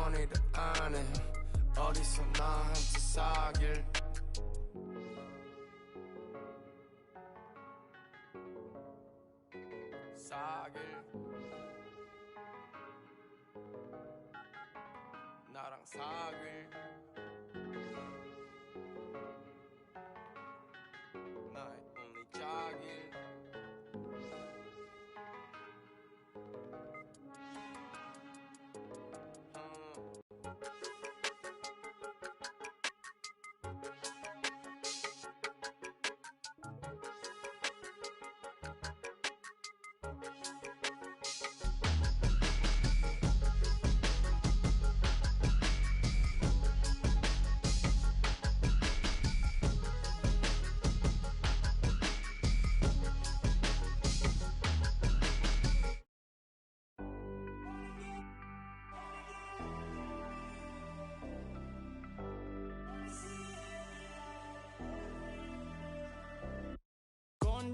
money를 안 해. 어디서 나한테 사길. 사길. 나랑 사길. 나의 only 자길.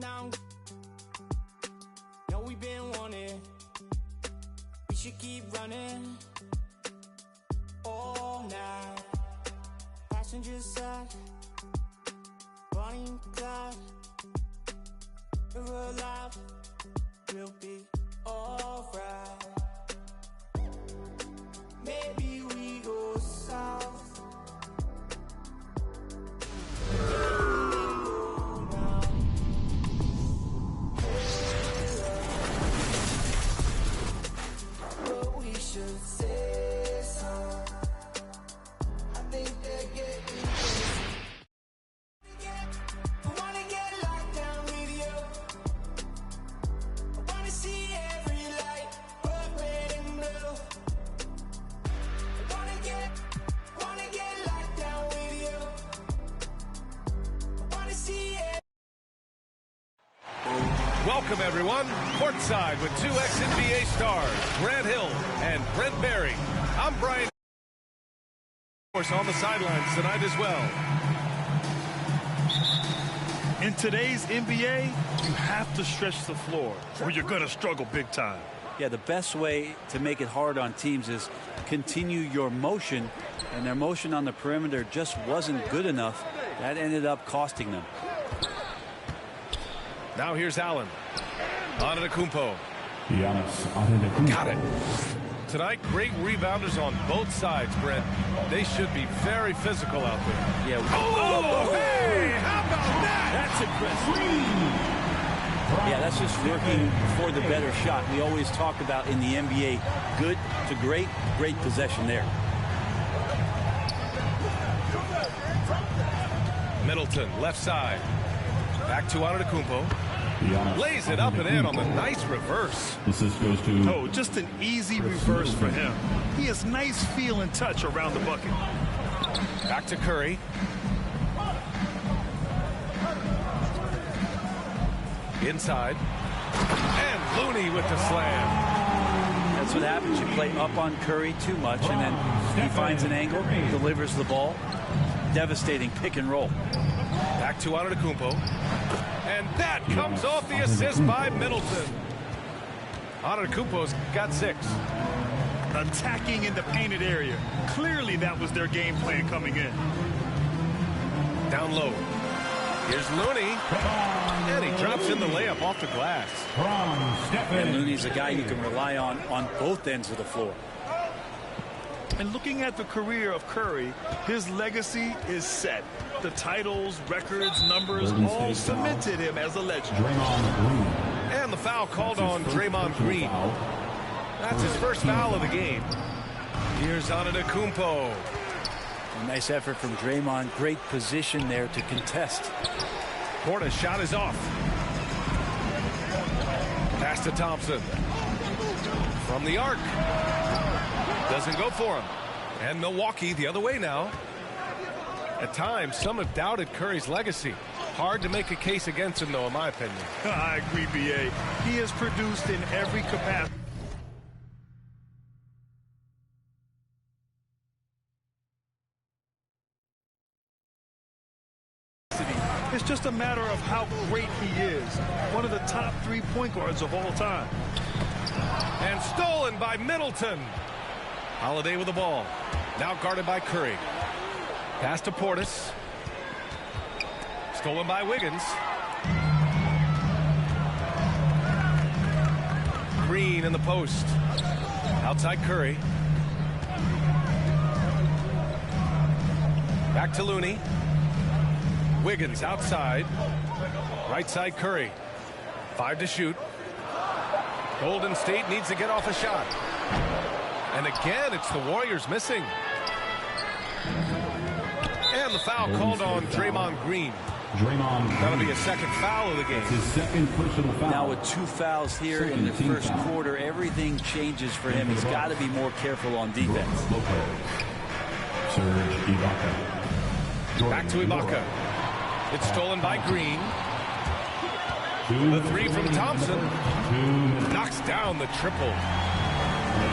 Down. No, we've been wanting. We should keep running all night. Passengers side, Bonnie and Clyde. If we're alive, we'll be alright. Maybe we go south. Welcome, everyone. Courtside with two ex-NBA stars, Grant Hill and Brent Berry. I'm Brian. Of course, on the sidelines tonight as well. In today's NBA, you have to stretch the floor, or you're going to struggle big time. Yeah, the best way to make it hard on teams is continue your motion, and their motion on the perimeter just wasn't good enough. That ended up costing them. Now here's Allen. Antetokounmpo. Got it. Tonight, great rebounders on both sides, Brent. They should be very physical out there. Yeah. Oh, hey, how about that? That's impressive. Yeah, that's just working for the better shot. We always talk about in the NBA, good to great, great possession there. Middleton, left side. Back to Antetokounmpo. Lays it up and in on the nice reverse. Oh, just an easy reverse for him. He has nice feel and touch around the bucket. Back to Curry. Inside. And Looney with the slam. That's what happens. You play up on Curry too much, and then he finds an angle, delivers the ball. Devastating pick and roll. Back to Antetokounmpo. And that comes off the assist by Middleton. Antetokounmpo's got 6. Attacking in the painted area. Clearly that was their game plan coming in. Down low. Here's Looney. And he drops in the layup off the glass. And Looney's a guy you can rely on both ends of the floor. And looking at the career of Curry, his legacy is set. The titles, records, numbers all cemented him as a legend. And the foul called on Draymond Green. That's his first foul of the game. Here's Antetokounmpo. A nice effort from Draymond. Great position there to contest. Porter's shot is off. Pass to Thompson. From the arc. Doesn't go for him. And Milwaukee the other way now. At times, some have doubted Curry's legacy. Hard to make a case against him, though, in my opinion. I agree, B.A. He has produced in every capacity. It's just a matter of how great he is. One of the top 3 point guards of all time. And stolen by Middleton. Holiday with the ball. Now guarded by Curry. Pass to Portis. Stolen by Wiggins. Green in the post. Outside Curry. Back to Looney. Wiggins outside. Right side Curry. 5 to shoot. Golden State needs to get off a shot. And again, it's the Warriors missing. And the foul called on Draymond Green. That'll be a second foul of the game. His second personal foul. Now with 2 fouls here in the first quarter, everything changes for him. He's got to be more careful on defense. Serge Ibaka. Back to Ibaka. It's stolen by Green. The 3 from Thompson. Knocks down the triple.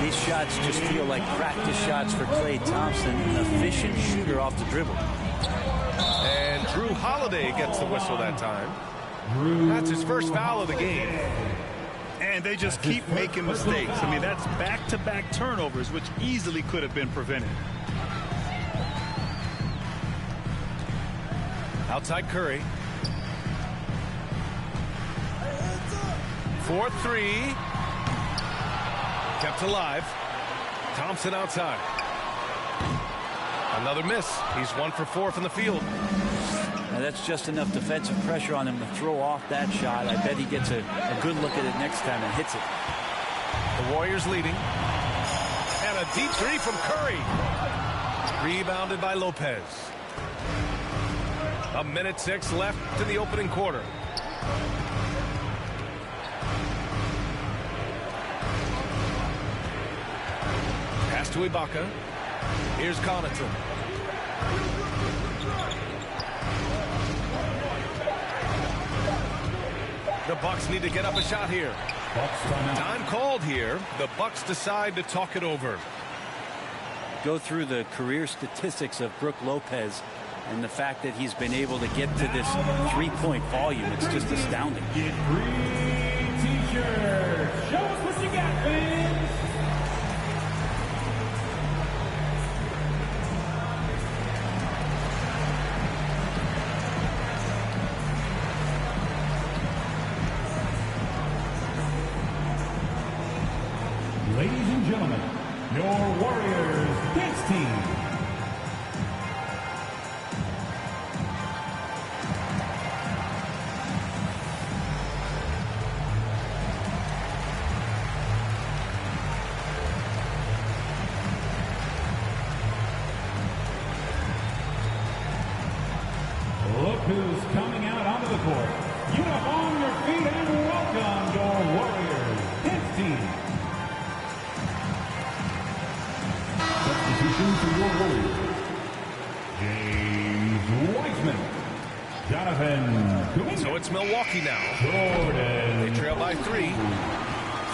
These shots just feel like practice shots for Klay Thompson, an efficient shooter off the dribble. And Drew Holiday gets the whistle that time. That's his first foul of the game. And they just keep making mistakes. I mean, that's back-to-back turnovers, which easily could have been prevented. Outside Curry. 4-3. Kept alive. Thompson outside. Another miss. He's 1 for 4 from the field. Now that's just enough defensive pressure on him to throw off that shot. I bet he gets a good look at it next time and hits it. The Warriors leading. And a deep 3 from Curry. Rebounded by Lopez. 1:06 left in the opening quarter. Pass to Ibaka. Here's Connaughton. The Bucks need to get up a shot here. Time called here. The Bucks decide to talk it over. Go through the career statistics of Brook Lopez and the fact that he's been able to get to this 3-point volume. It's just astounding. Get free t-shirts. Show us what you got, fans. Ladies and gentlemen, your Warriors dance team. Look who's coming out onto the court. Get up on your feet and welcome your Warriors dance team. Substitution for your Warriors. James Wiseman. Jonathan. So it's Milwaukee now. Jordan. They trail by 3.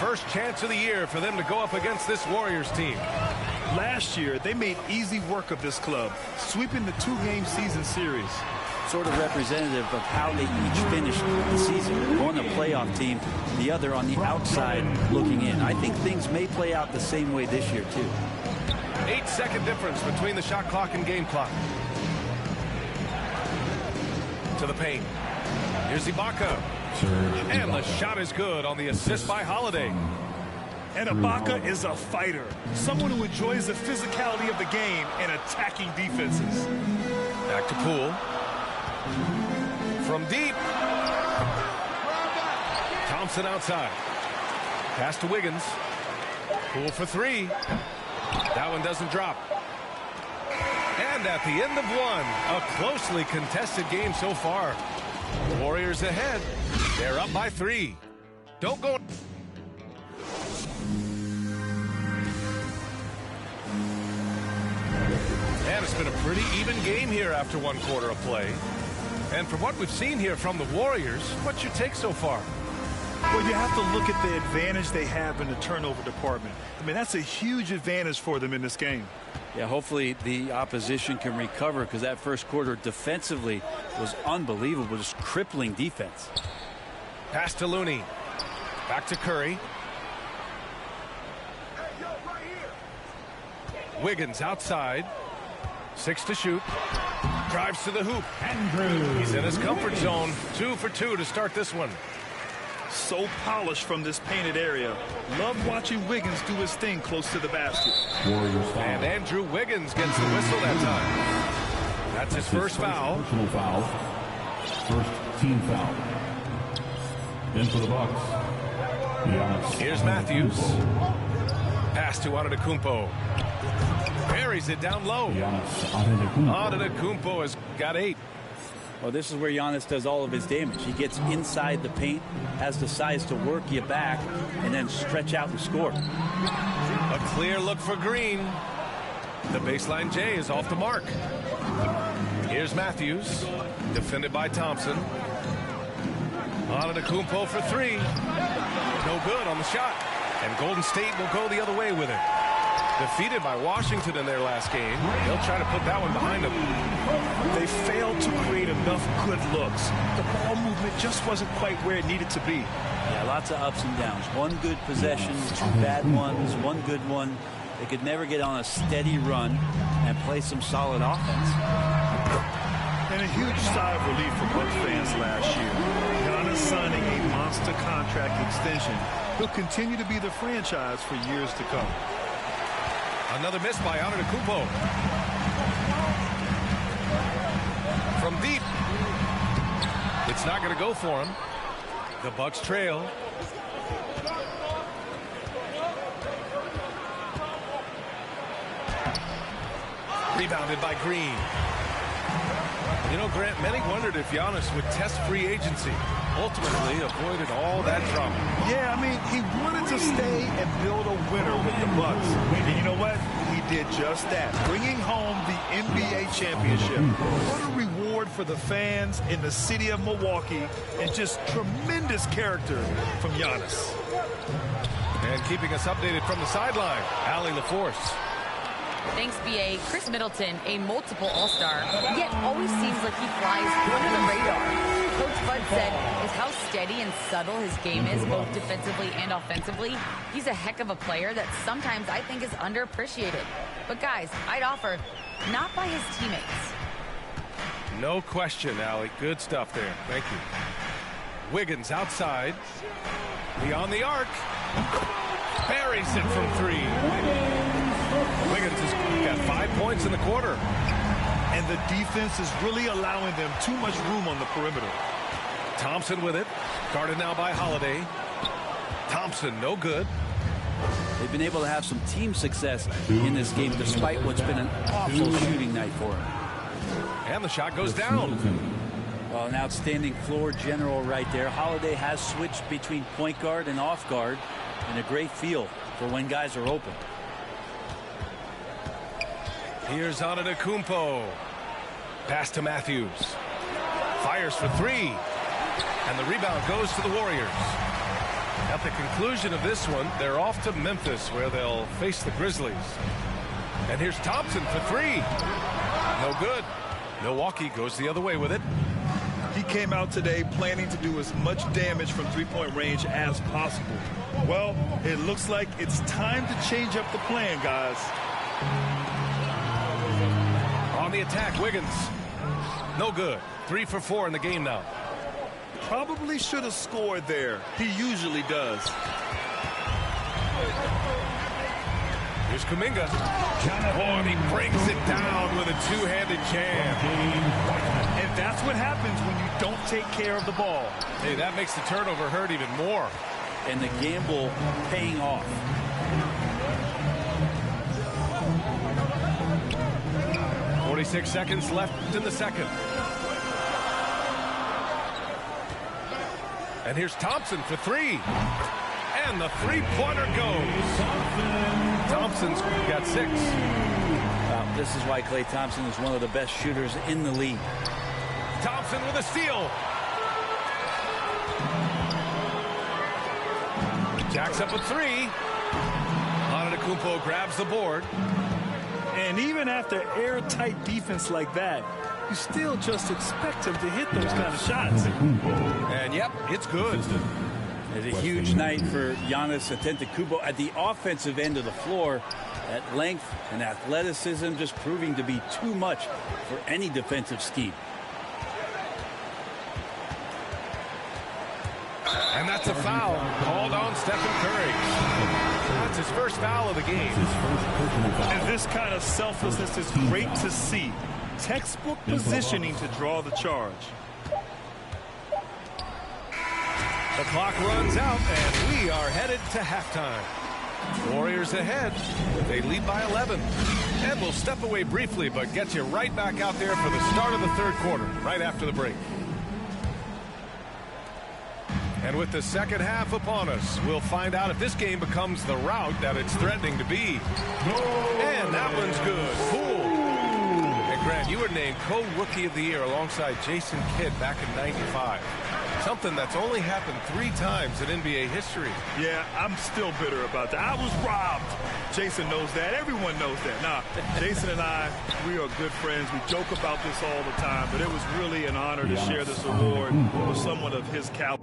First chance of the year for them to go up against this Warriors team. Last year, they made easy work of this club, sweeping the 2-game season series. Sort of representative of how they each finished the season. One a playoff team, the other on the outside looking in. I think things may play out the same way this year, too. 8-second difference between the shot clock and game clock. To the paint. Here's Ibaka. And the shot is good on the assist by Holiday. And Ibaka is a fighter, someone who enjoys the physicality of the game and attacking defenses. Back to Poole. From deep. Thompson outside. Pass to Wiggins. Poole for 3. That one doesn't drop. And at the end of one, a closely contested game so far. Warriors ahead. They're up by 3. Don't go. And it's been a pretty even game here after 1 quarter of play. And from what we've seen here from the Warriors, what's your take so far? Well, you have to look at the advantage they have in the turnover department. I mean, that's a huge advantage for them in this game. Yeah, hopefully the opposition can recover, because that first quarter defensively was unbelievable, just crippling defense. Pass to Looney. Back to Curry. Wiggins outside. 6 to shoot. Drives to the hoop. Andrew. He's in his comfort zone. 2 for 2 to start this one. So polished from this painted area. Love watching Wiggins do his thing close to the basket. And Andrew Wiggins gets the whistle that time. That's his first foul. Personal foul. First team foul. In for the Bucks. Here's Matthews. Pass to Antetokounmpo. Buries it down low. Antetokounmpo has got 8. Well, this is where Giannis does all of his damage. He gets inside the paint, has the size to work you back, and then stretch out and score. A clear look for Green. The baseline J is off the mark. Here's Matthews. Defended by Thompson. Antetokounmpo for 3. No good on the shot. And Golden State will go the other way with it. Defeated by Washington in their last game. They'll try to put that one behind them. They failed to create enough good looks. The ball movement just wasn't quite where it needed to be. Yeah, lots of ups and downs. One good possession, 2 bad ones, 1 good one. They could never get on a steady run and play some solid offense. And a huge sigh of relief for Bucks fans last year. Giannis signing a monster contract extension. He'll continue to be the franchise for years to come. Another miss by Antetokounmpo. From deep. It's not going to go for him. The Bucks trail. Rebounded by Green. You know, Grant, many wondered if Giannis would test free agency. Ultimately avoided all that drama. Yeah, I mean, he wanted to stay and build a winner with the Bucks. And you know what? He did just that, bringing home the NBA championship. What a reward for the fans in the city of Milwaukee, and just tremendous character from Giannis. And keeping us updated from the sideline, Allie LaForce. Thanks, B.A. Chris Middleton, a multiple All-Star, yet always seems like he flies under the radar. Coach Bud said is how steady and subtle his game is, both defensively and offensively. He's a heck of a player that sometimes I think is underappreciated. But guys, I'd offer not by his teammates. No question, Allie. Good stuff there. Thank you. Wiggins outside. Beyond the arc. Buries it from 3. Wiggins has got 5 points in the quarter. And the defense is really allowing them too much room on the perimeter. Thompson with it. Guarded now by Holiday. Thompson, no good. They've been able to have some team success in this game despite what's been an awful shooting night for them. And the shot goes down. Well, an outstanding floor general right there. Holiday has switched between point guard and off guard, and a great feel for when guys are open. Here's Antetokounmpo. Pass to Matthews. Fires for 3. And the rebound goes to the Warriors. At the conclusion of this one, they're off to Memphis, where they'll face the Grizzlies. And here's Thompson for 3. No good. Milwaukee goes the other way with it. He came out today planning to do as much damage from three-point range as possible. Well, it looks like it's time to change up the plan, guys. On the attack, Wiggins. No good. 3 for 4 in the game now. Probably should have scored there. He usually does. Here's Kuminga. Oh, and he breaks it down with a two-handed jam. And that's what happens when you don't take care of the ball. Hey, that makes the turnover hurt even more. And the gamble paying off. .46 seconds left in the second. And here's Thompson for 3. And the three-pointer goes. Thompson's got 6. This is why Klay Thompson is one of the best shooters in the league. Thompson with a steal. Jacks up a 3. Antetokounmpo grabs the board. And even after airtight defense like that, you still just expect him to hit those kind of shots. And yep, it's good. It's a huge night for Giannis Antetokounmpo at the offensive end of the floor. That length and athleticism just proving to be too much for any defensive scheme. And that's a foul called on Stephen Curry. That's his first foul of the game. And this kind of selflessness is great to see. Textbook positioning to draw the charge. The clock runs out, and we are headed to halftime. Warriors ahead. They lead by 11. And we'll step away briefly, but get you right back out there for the start of the third quarter, right after the break. And with the second half upon us, we'll find out if this game becomes the rout that it's threatening to be. And that one's good. Cool. And Grant, you were named co-rookie of the year alongside Jason Kidd back in '95. Something that's only happened 3 times in NBA history. Yeah, I'm still bitter about that. I was robbed. Jason knows that. Everyone knows that. Nah, Jason and I, we are good friends. We joke about this all the time, but it was really an honor to share this award with someone of his caliber.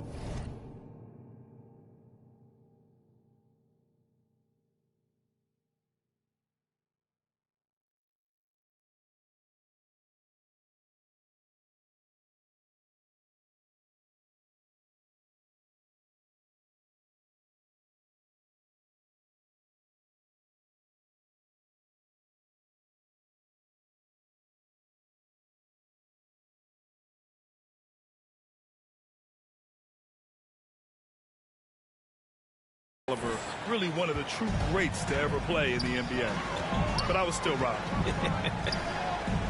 Really one of the true greats to ever play in the NBA. But I was still robbed.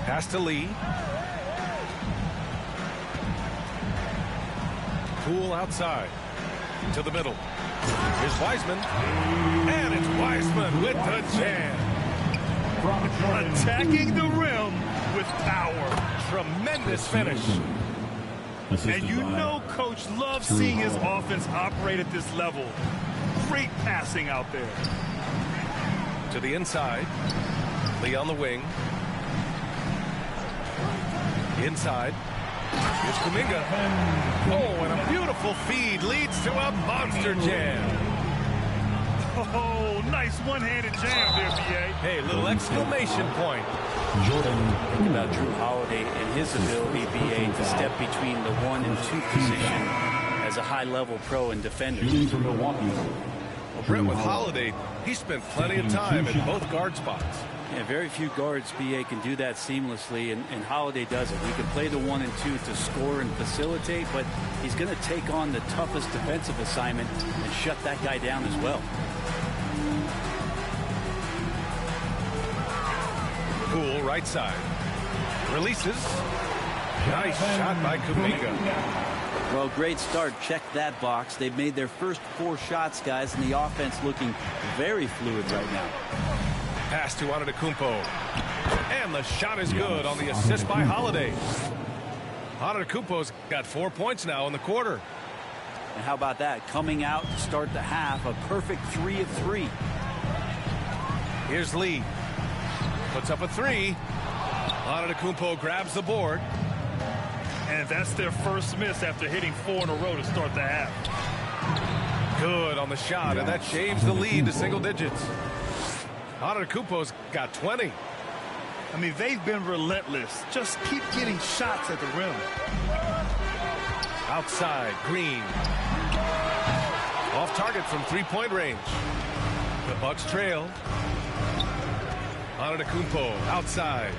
Pass to Lee. Poole outside. To the middle. Here's Wiseman. And it's Wiseman with the jam. Attacking the rim with power. Tremendous finish. And you know Coach loves seeing his offense operate at this level. Great passing out there. To the inside. Lee on the wing. Inside. Here's Kuminga. Oh, and a beautiful feed leads to a monster jam. Oh, nice one-handed jam there, B.A. Hey, little exclamation point. Think about Drew Holiday and his ability, B.A., to step between the 1 and 2 position as a high-level pro and defender. Well, Brent, with Holiday, he spent plenty of time at both guard spots. Yeah, very few guards, B.A., can do that seamlessly, and Holiday does it. He can play the 1 and 2 to score and facilitate, but he's going to take on the toughest defensive assignment and shut that guy down as well. Poole, right side. Releases. Nice shot by Kuminga. Well, great start. Check that box. They've made their first 4 shots, guys, and the offense looking very fluid right now. Pass to Antetokounmpo. And the shot is good on the assist by Holiday. Antetokounmpo's got 4 points now in the quarter. And how about that? Coming out to start the half, a perfect 3 of 3. Here's Lee. Puts up a 3. Antetokounmpo grabs the board. And that's their first miss after hitting 4 in a row to start the half. Good on the shot, and that shaves the lead to single digits. Antetokounmpo's got 20. I mean, they've been relentless. Just keep getting shots at the rim. Outside, Green. Off target from 3-point range. The Bucks trail. Antetokounmpo outside.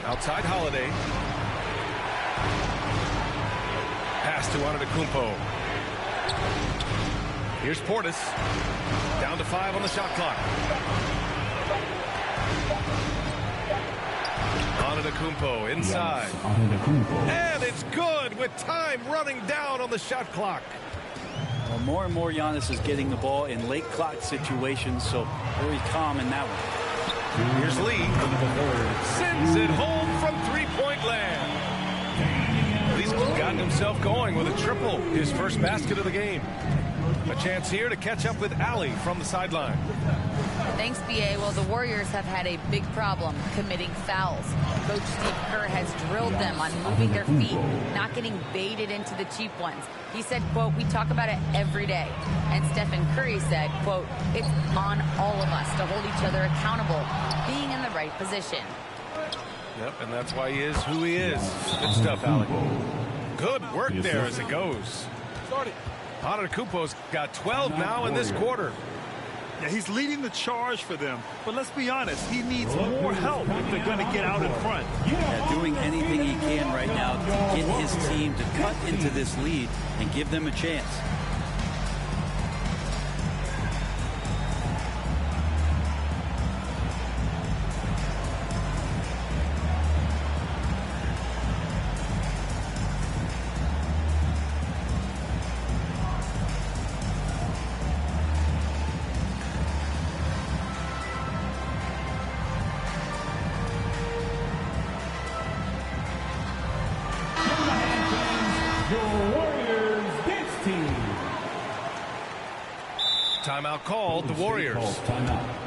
Outside Holiday. Pass to Antetokounmpo. Here's Portis. Down to 5 on the shot clock. Antetokounmpo inside. And it's good with time running down on the shot clock. Well, more and more Giannis is getting the ball in late clock situations, so very calm in that one. Here's Lee. Sends it home from 3-point land. He's gotten himself going with a triple, his first basket of the game. A chance here to catch up with Allie from the sideline. Thanks, B.A. Well, the Warriors have had a big problem committing fouls. Coach Steve Kerr has drilled them on moving their feet, not getting baited into the cheap ones. He said, quote, "We talk about it every day." And Stephen Curry said, quote, "It's on all of us to hold each other accountable, being in the right position." Yep, and that's why he is who he is. Good stuff, Alec. Good work there as it goes. Antetokounmpo's got 12 now in this quarter. Yeah, he's leading the charge for them, but let's be honest, he needs more help if they're going to get out in front. Yeah, doing anything he can right now to get his team to cut into this lead and give them a chance. Timeout called, the Warriors. Timeout.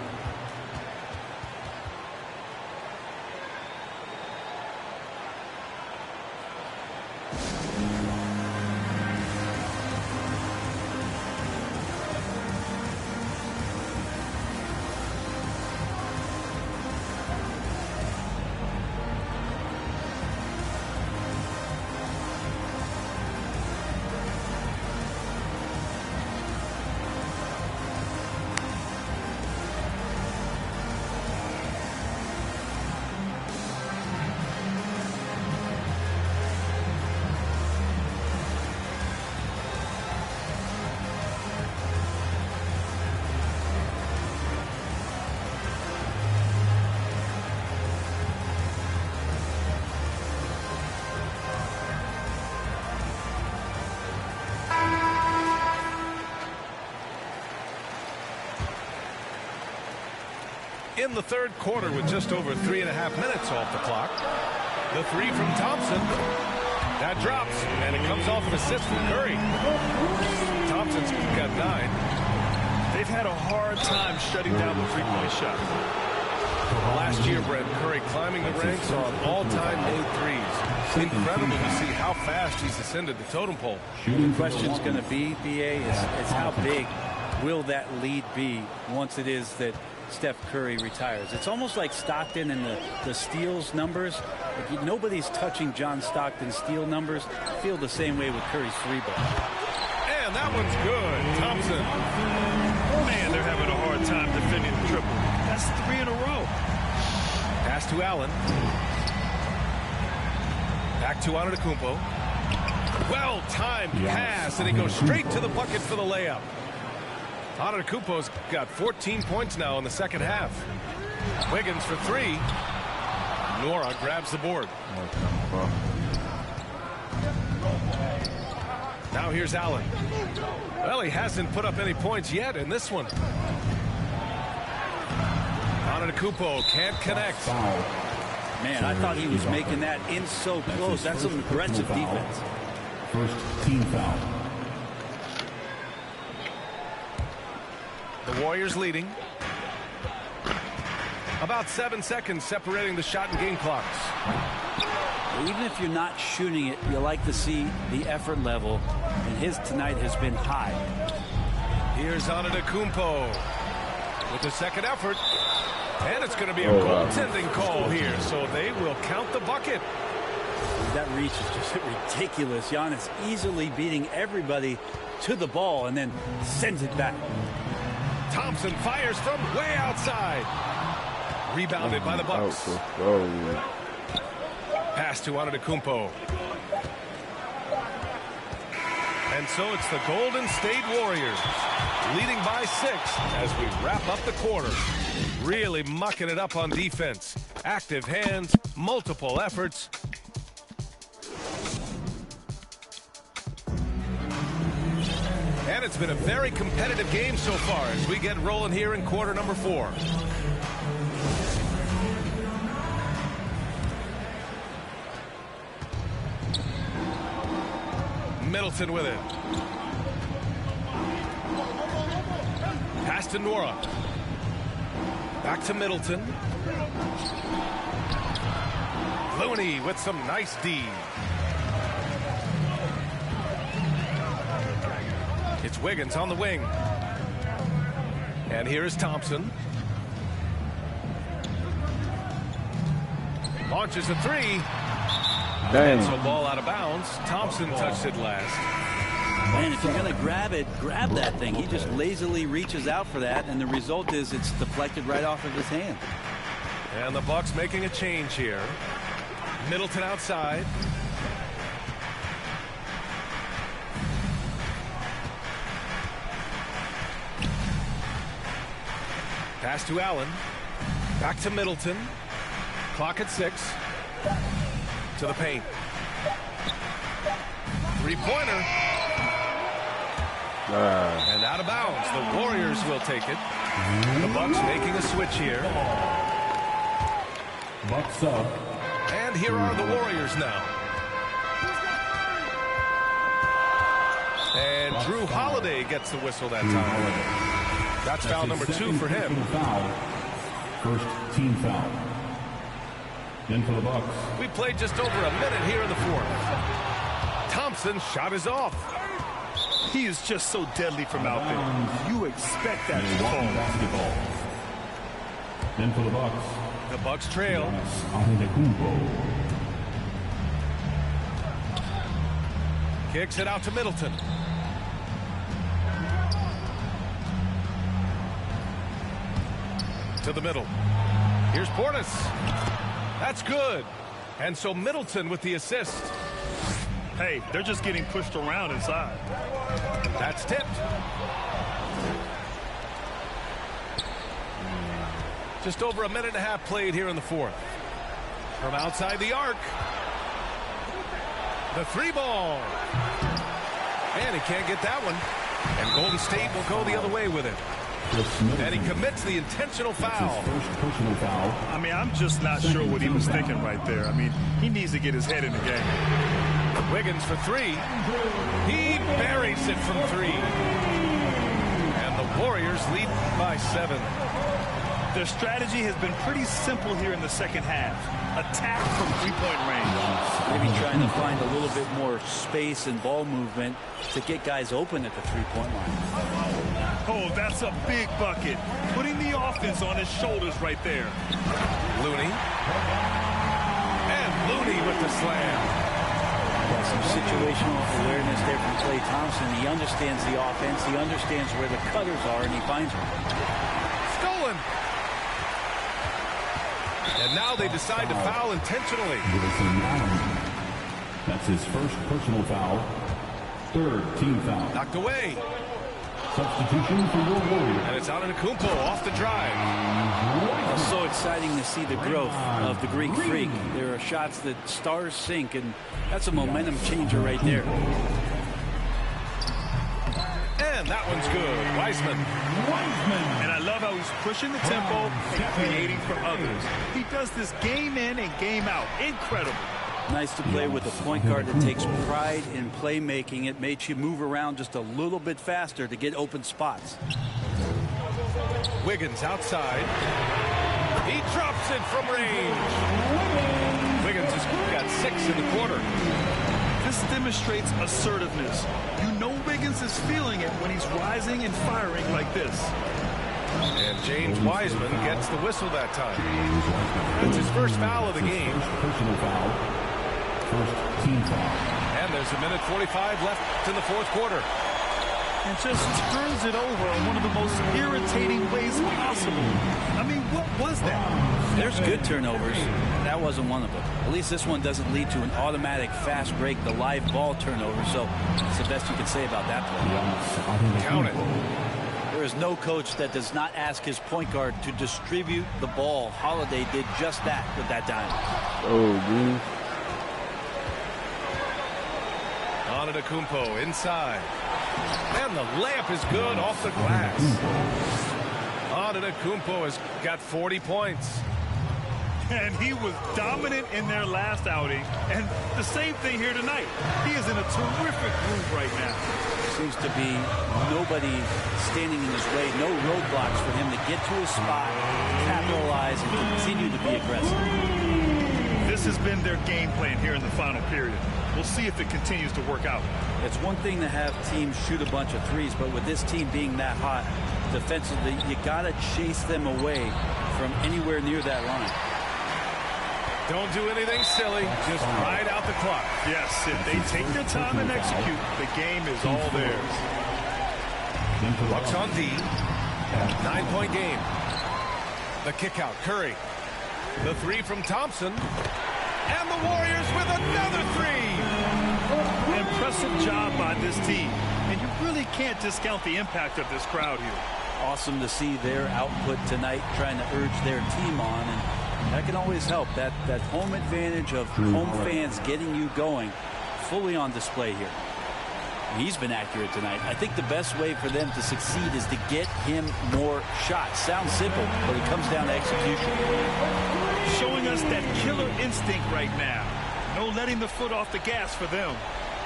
In the third quarter with just over 3.5 minutes off the clock. The three from Thompson. That drops, and it comes off an assist from Curry. Thompson's got 9. They've had a hard time shutting down the three-point shot. Last year, Brett, Curry climbing the ranks on all-time made threes. Incredible to see how fast he's ascended the totem pole. The question's going to be, B.A., is how big will that lead be once it is that Steph Curry retires? It's almost like Stockton and the steals numbers. Like nobody's touching John Stockton's steal numbers. I feel the same way with Curry's three ball. And that one's good. Thompson. Man, they're having a hard time defending the triple. That's 3 in a row. Pass to Allen. Back to Antetokounmpo. Well-timed pass, and he goes straight to the bucket for the layup. Antetokounmpo's got 14 points now in the second half. Wiggins for 3. Nora grabs the board. Now here's Allen. Well, he hasn't put up any points yet in this one. Antetokounmpo can't connect. Man, I thought he was making that in so close. That's some aggressive defense. First team foul. The Warriors leading. About 7 seconds separating the shot and game clocks. Even if you're not shooting it, you like to see the effort level, and his tonight has been high. Here's Antetokounmpo with the second effort. And it's going to be a goaltending call here, so they will count the bucket. That reach is just ridiculous. Giannis easily beating everybody to the ball and then sends it back. Thompson fires from way outside. Rebounded by the Bucks. Pass to Antetokounmpo. And so it's the Golden State Warriors leading by 6 as we wrap up the quarter. Really mucking it up on defense. Active hands, multiple efforts. And it's been a very competitive game so far as we get rolling here in quarter number 4. Middleton with it. Pass to Nora. Back to Middleton. Looney with some nice D. It's Wiggins on the wing. And here is Thompson. Launches a three. And so ball out of bounds. Thompson touched it last. Man, if you're going to grab it, grab that thing. He just lazily reaches out for that, and the result is it's deflected right off of his hand. And the Bucks making a change here. Middleton outside. Pass to Allen. Back to Middleton. Clock at 6. To the paint. Three-pointer. And out of bounds. The Warriors will take it. The Bucks making a switch here. Bucks up. And here are the Warriors now. And Drew Holiday gets the whistle that time. That's foul number 2 for him. First team foul. In for the Bucks. We played just over a minute here in the fourth. Thompson's shot is off. He is just so deadly from out there. You expect that to fall. Basketball. In for the Bucks. The Bucks trail. Kicks it out to Middleton. To the middle. Here's Portis. That's good. And so Middleton with the assist. Hey, they're just getting pushed around inside. That's tipped. Just over a minute and a half played here in the fourth. From outside the arc. The 3-ball. And he can't get that one. And Golden State will go the other way with it. And he commits the intentional foul. I mean, I'm just not sure what he was thinking right there. I mean, he needs to get his head in the game. Wiggins for 3. He buries it from 3. And the Warriors lead by 7. Their strategy has been pretty simple here in the second half. Attack from three-point range. Maybe trying to find a little bit more space and ball movement to get guys open at the three-point line. Oh, that's a big bucket. Putting the offense on his shoulders right there. Looney. And Looney with the slam. Got some situational awareness there from Klay Thompson. He understands the offense. He understands where the cutters are, and he finds them. Stolen. And now they decide to foul intentionally. That's his first personal foul. Third team foul. Knocked away. Substitution for your Warriors. And it's Antetokounmpo off the drive. It's so exciting to see the growth of the Greek Freak. There are shots that stars sink, and that's a momentum changer right there. And that one's good. Wiseman. And I love how he's pushing the tempo and creating for others. He does this game in and game out. Incredible. Nice to play with a point guard that takes pride in playmaking. It makes you move around just a little bit faster to get open spots. Wiggins outside. He drops it from range. Wiggins has got 6 in the quarter. This demonstrates assertiveness. You know Wiggins is feeling it when he's rising and firing like this. And James Wiseman gets the whistle that time. That's his first foul of the game. Personal foul. First team foul. And there's a minute 45 left in the fourth quarter. And just turns it over in one of the most irritating ways possible. I mean, what was that? There's good turnovers. That wasn't one of them. At least this one doesn't lead to an automatic fast break, the live ball turnover. So that's the best you can say about that play. Count it. There is no coach that does not ask his point guard to distribute the ball. Holiday did just that with that dime. Oh, dude. Antetokounmpo inside. And the layup is good off the glass. Antetokounmpo has got 40 points. And he was dominant in their last outing. And the same thing here tonight. He is in a terrific groove right now. seems to be nobody standing in his way, no roadblocks for him to get to his spot, capitalize, and continue to be aggressive. This has been their game plan here in the final period. We'll see if it continues to work out. It's one thing to have teams shoot a bunch of threes, but with this team being that hot defensively, you got to chase them away from anywhere near that line. Don't do anything silly. Just ride out the clock. Yes, if they take their time and execute, the game is all theirs. Bucks on D. 9-point game. The kick out. Curry. The three from Thompson. And the Warriors with another three. Impressive job by this team. And you really can't discount the impact of this crowd here. Awesome to see their output tonight, trying to urge their team on. And that can always help. That home advantage of home fans getting you going fully on display here. He's been accurate tonight. I think the best way for them to succeed is to get him more shots. Sounds simple, but it comes down to execution. Showing us that killer instinct right now. No letting the foot off the gas for them.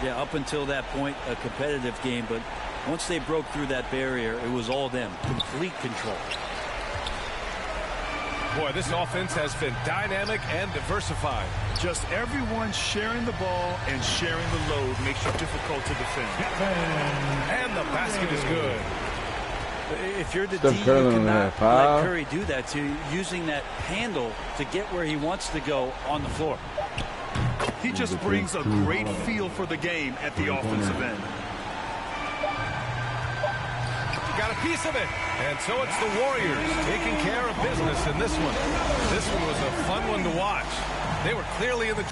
Yeah, up until that point, a competitive game, but once they broke through that barrier, it was all them. Complete control. Boy, this offense has been dynamic and diversified. Just everyone sharing the ball and sharing the load makes it difficult to defend. And the basket is good. If you're the D, you cannot let Curry do that to you, using that handle to get where he wants to go on the floor. He just brings a great feel for the game at the offensive end. Got a piece of it. And so it's the Warriors taking care of business in this one. This one was a fun one to watch. They were clearly in the...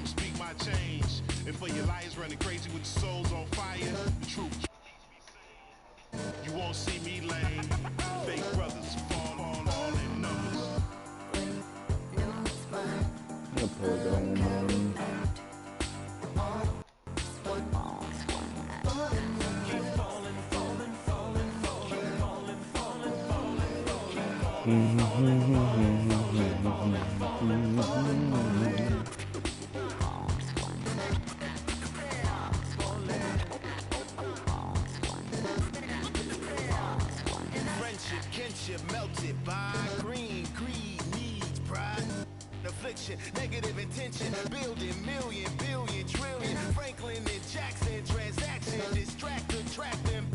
Speak my change. And for your lives running crazy with your souls on fire. The truth. You won't see me lame. Fake brothers fall in numbers. I'll play that one more. Friendship, kinship melted by greed, needs, pride, affliction, negative intention, building million, billion, trillion, Franklin and Jackson transaction, distract, attract them,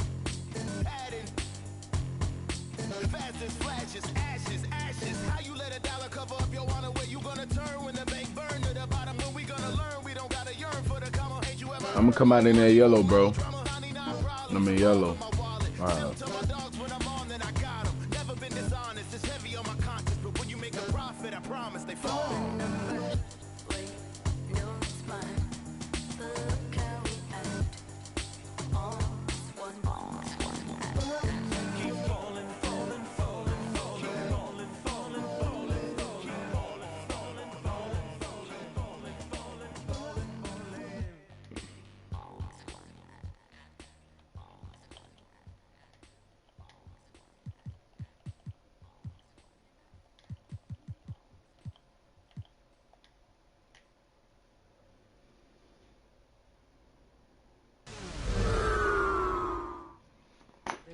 adding. Fast as flashes, ashes. How you let a dollar cover up your honor? Where you gonna turn when the bank burn to the bottom? When we gonna learn? We don't gotta yearn for the comma. Ain't you ever? I'm gonna come out in that yellow, bro. I'm in yellow. All right. Never been dishonest. It's heavy on my conscience, but when you make a profit, I promise they fall.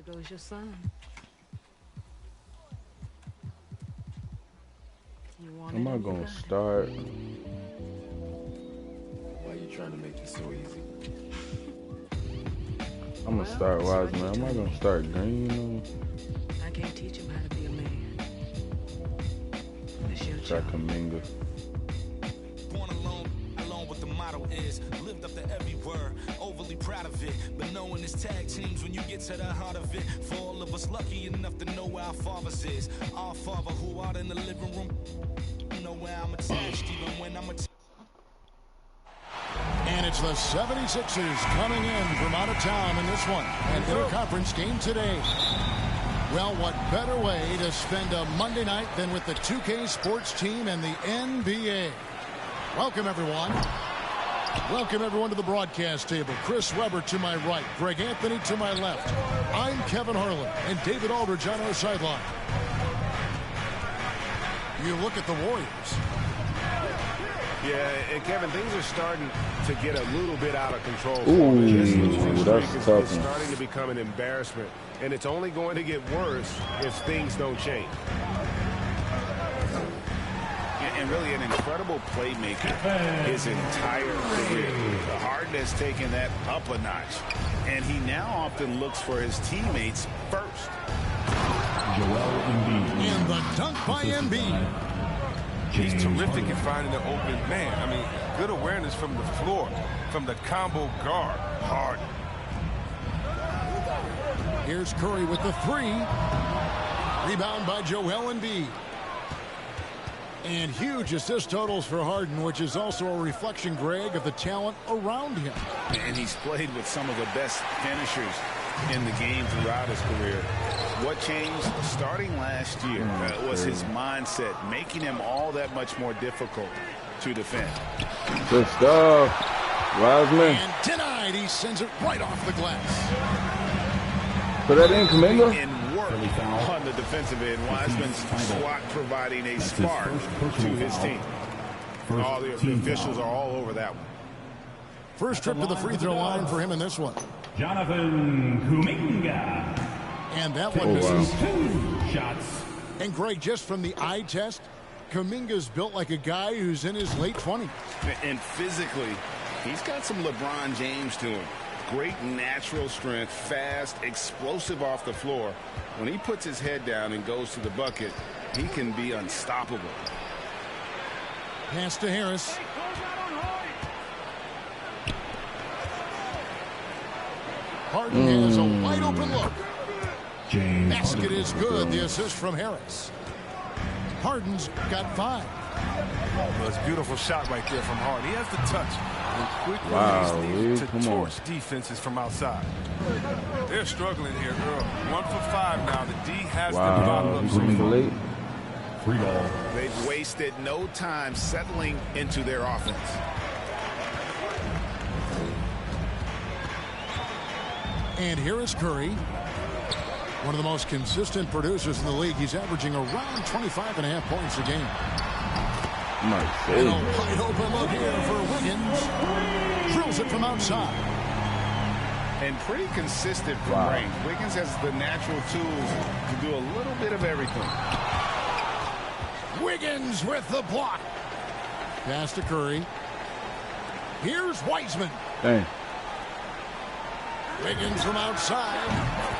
There goes your son. Am I gonna start? Why are you trying to make this so easy? I'm gonna start Wiseman. Am I gonna start Green? I can't teach him how to be a man. It's your Start Kuminga. Born alone what the motto is. Lived up to every word, overly proud of it. But knowing it's tag teams when you get to the heart of it. For all of us lucky enough to know where our fathers is. Our father who out in the living room. Know where I'm attached even when I'm attached. And it's the 76ers coming in from out of town in this one. An interconference game today. Well, what better way to spend a Monday night than with the 2K sports team and the NBA. Welcome, everyone. Welcome, everyone, to the broadcast table. Chris Webber to my right. Greg Anthony to my left. I'm Kevin Harlan and David Aldridge on our sideline. You look at the Warriors. Yeah, and Kevin, things are starting to get a little bit out of control. Ooh, this losing streak that's is tough. starting to become an embarrassment, and it's only going to get worse if things don't change. And really an incredible playmaker his entire career. Harden has taken that up a notch, and he now often looks for his teammates first. And the dunk by Embiid. He's terrific at finding an open man. I mean, good awareness from the floor, from the combo guard. Harden. Here's Curry with the three. Rebound by Joel Embiid. And huge assist totals for Harden, which is also a reflection, Greg, of the talent around him. And he's played with some of the best finishers in the game throughout his career. What changed starting last year was his mindset, making him all that much more difficult to defend. Good stuff. Wiseman. And denied. He sends it right off the glass. Put that in, Kuminga. And work on the defensive end. Wiseman's swat providing a spark to his team. All the officials are all over that one. First trip to the free throw line for him in this one. Jonathan Kuminga. And that one misses. 2 shots. And Greg, just from the eye test, Kuminga's built like a guy who's in his late 20s. And physically, he's got some LeBron James to him. Great natural strength, fast, explosive off the floor. When he puts his head down and goes to the bucket, he can be unstoppable. Pass to Harris. Harden has a wide open look. Basket is good. The assist from Harris. Harden's got 5. Well, it's a beautiful shot right there from Harden. He has the touch and quick Wow, release to come on. torch defenses from outside. They're struggling here early. 1 for 5 now. The D has them bottled up so far. Late. Free ball. They've wasted no time settling into their offense. And here is Curry. One of the most consistent producers in the league. He's averaging around 25.5 points a game. And a wide open look here for Wiggins. Drills it from outside. And pretty consistent from range. Wiggins has the natural tools to do a little bit of everything. Wiggins with the block. Pass to Curry. Here's Wiseman. Dang. Wiggins from outside.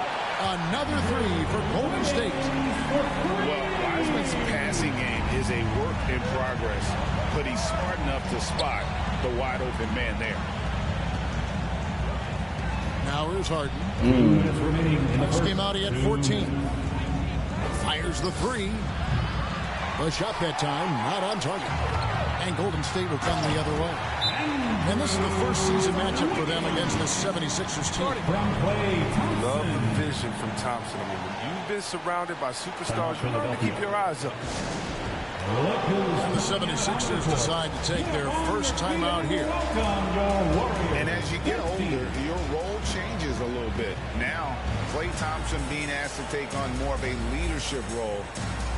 Another 3 for Golden State. Well, Wiseman's passing game is a work in progress, but he's smart enough to spot the wide open man there. Now here's Harden. This game out, he had 14. Fires the 3. The shot that time, not on target. And Golden State will come the other way. And this is the first season matchup for them against the 76ers team. Love the vision from Thompson. I mean, when you've been surrounded by superstars, you learn to keep your eyes up. And the 76ers decide to take their first time out here. And as you get older, your role changes a little bit. Now, Klay Thompson being asked to take on more of a leadership role.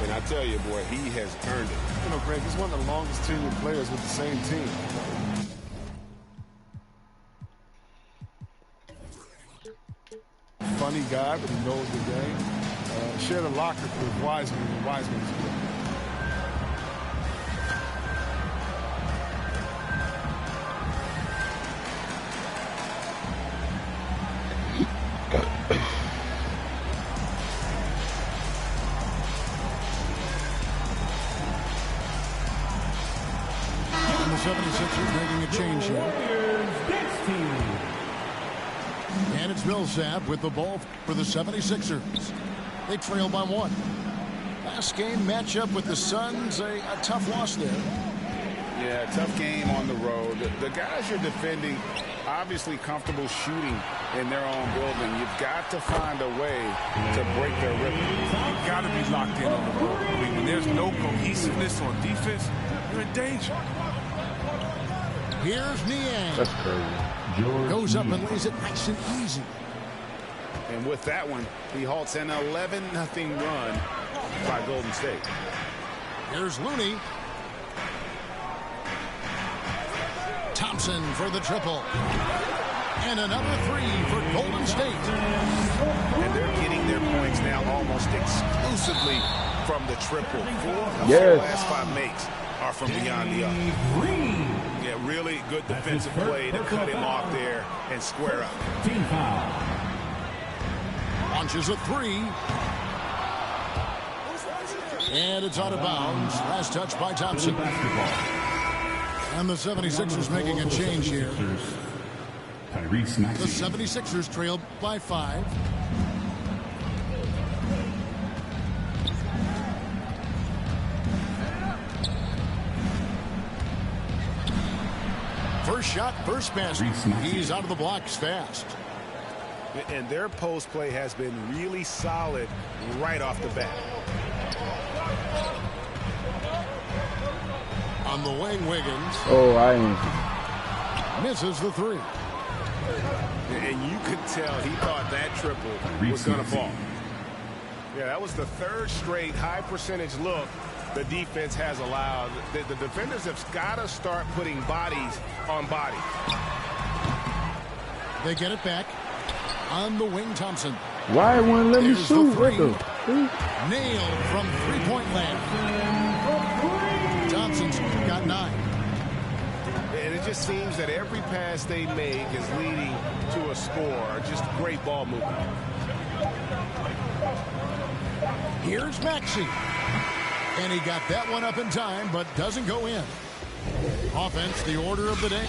And I tell you, boy, he has earned it. You know, Greg, he's one of the longest tenured players with the same team. Funny guy, but he knows the game. Shared a locker with Wiseman, and Wiseman is good. And the 76ers making a change here. And it's Millsap with the ball for the 76ers. They trail by 1. Last game matchup with the Suns, a tough loss there. Yeah, tough game on the road. The guys you're defending, obviously comfortable shooting in their own building. You've got to find a way to break their rhythm. You've got to be locked in on the road. I mean, when there's no cohesiveness on defense, you're in danger. Here's Niang. That's crazy. Goes up and lays it nice and easy. And with that one, he halts an 11-0 run by Golden State. Here's Looney. Thompson for the triple. And another three for Golden State. And they're getting their points now almost exclusively from the triple. 4 of Yes. their last 5 makes are from beyond the arc. Yeah, really good defensive play to cut him off there and square up. Team foul. Launches a three. And it's out of bounds. Last touch by Thompson. And the 76ers making a change here. The 76ers trailed by 5. First shot, first basket. He's out of the blocks fast. And their post play has been really solid right off the bat. On the wing, Wiggins. Oh, I misses the three. And you could tell he thought that triple was going to fall. Yeah, that was the 3rd straight high percentage look the defense has allowed. The defenders have got to start putting bodies on bodies. They get it back. On the wing, Thompson. Why wouldn't let me There's shoot? the three. What the? Nailed from three-point land. Thompson's got 9. And it just seems that every pass they make is leading to a score. Just great ball movement. Here's Maxey. And he got that one up in time, but doesn't go in. Offense, the order of the day.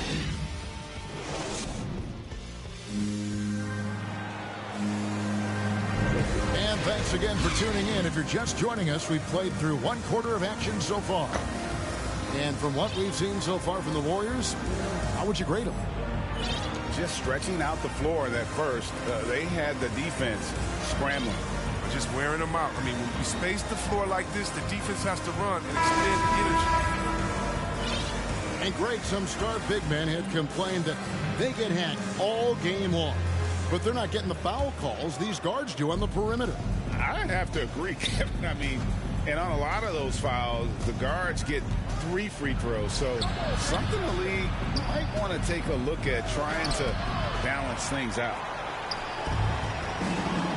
And thanks again for tuning in. If you're just joining us, we've played through 1/4 of action so far. And from what we've seen so far from the Warriors, how would you grade them? Just stretching out the floor that first. They had the defense scrambling. Just wearing them out. I mean, when you space the floor like this, the defense has to run and expend energy. And Greg, some star big men had complained that they get hacked all game long. But they're not getting the foul calls these guards do on the perimeter. I have to agree, Kevin. I mean, and on a lot of those fouls, the guards get 3 free throws. So something the league might want to take a look at trying to balance things out.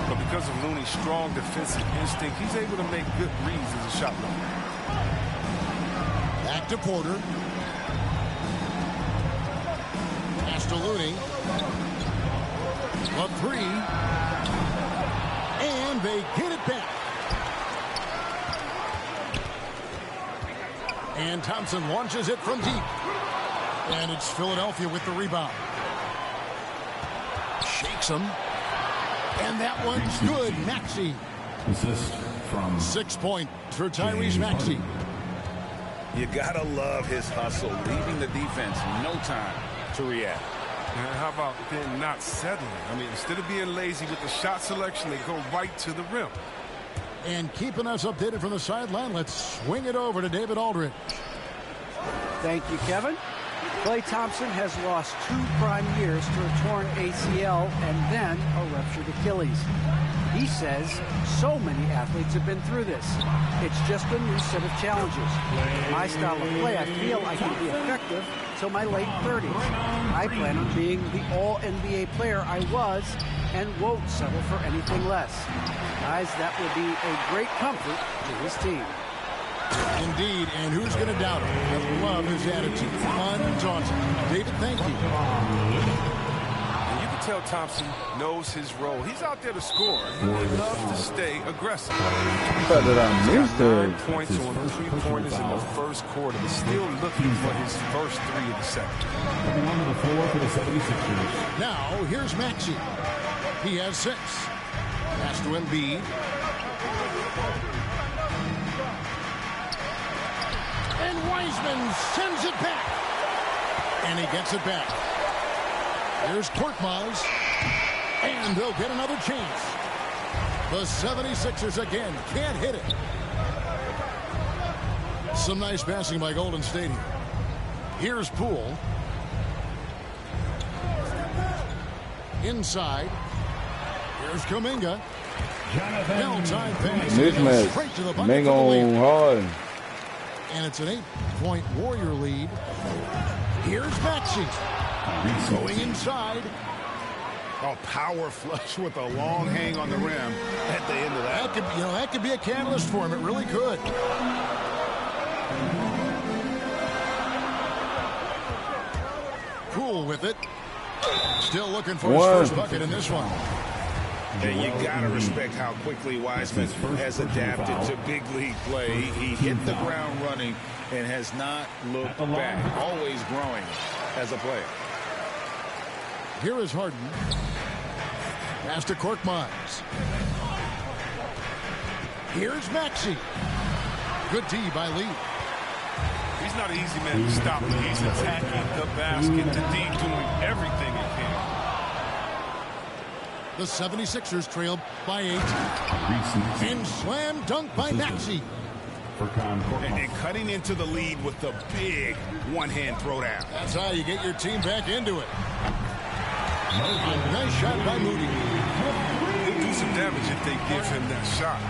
But because of Looney's strong defensive instinct, he's able to make good reads as a shot blocker. Back to Porter. Pass to Looney. A three. And they get it back. And Thompson launches it from deep. And it's Philadelphia with the rebound. Shakes him. And that one's good. Maxey. Assist from 6 point for Tyrese Maxey. You gotta love his hustle, leaving the defense no time to react. And how about then not settling? I mean, instead of being lazy with the shot selection, they go right to the rim. And keeping us updated from the sideline, let's swing it over to David Aldridge. Thank you, Kevin. Klay Thompson has lost 2 prime years to a torn ACL and then a ruptured Achilles. He says so many athletes have been through this. It's just a new set of challenges. My style of play, I feel I can be effective till my late 30s. I plan on being the all-NBA player I was and won't settle for anything less. Guys, that will be a great comfort to his team. Indeed, and who's going to doubt it? I love his attitude. Undaunted. David, thank you. And you can tell Thompson knows his role. He's out there to score. He loves to stay aggressive. But that I missed 9 points on 3-pointers in the first quarter, but still looking for his first 3 of the second. Coming onto the floor for the 76ers. Now, here's Maxey. He has 6. Pass to Embiid. And Wiseman sends it back. And he gets it back. Here's Korkmaz. And they'll get another chance. The 76ers again can't hit it. Some nice passing by Golden State here. Here's Poole. Inside. Here's Kuminga. Now time pass. Mismatch. Straight to the bucket Bang for the lead. on hard. And it's an 8-point Warrior lead. Here's Maxey. Going inside. Oh, power flush with a long hang on the rim at the end of that. That could be a catalyst for him. It really could. Cool with it. Still looking for his first bucket in this one. And you got to respect how quickly Wiseman has adapted to big league play. He hit the ground running and has not looked back. Always growing as a player. Here is Harden. Pass to Korkmaz. Here's Maxey. Good D by Lee. He's not an easy man to stop. He's attacking the basket, the D, doing everything he can. The 76ers trail by 8. And slam dunk by Maxey. And cutting into the lead with the big one-hand throwdown. That's how you get your team back into it. A nice shot by Moody. He'll do some damage if they give him that shot.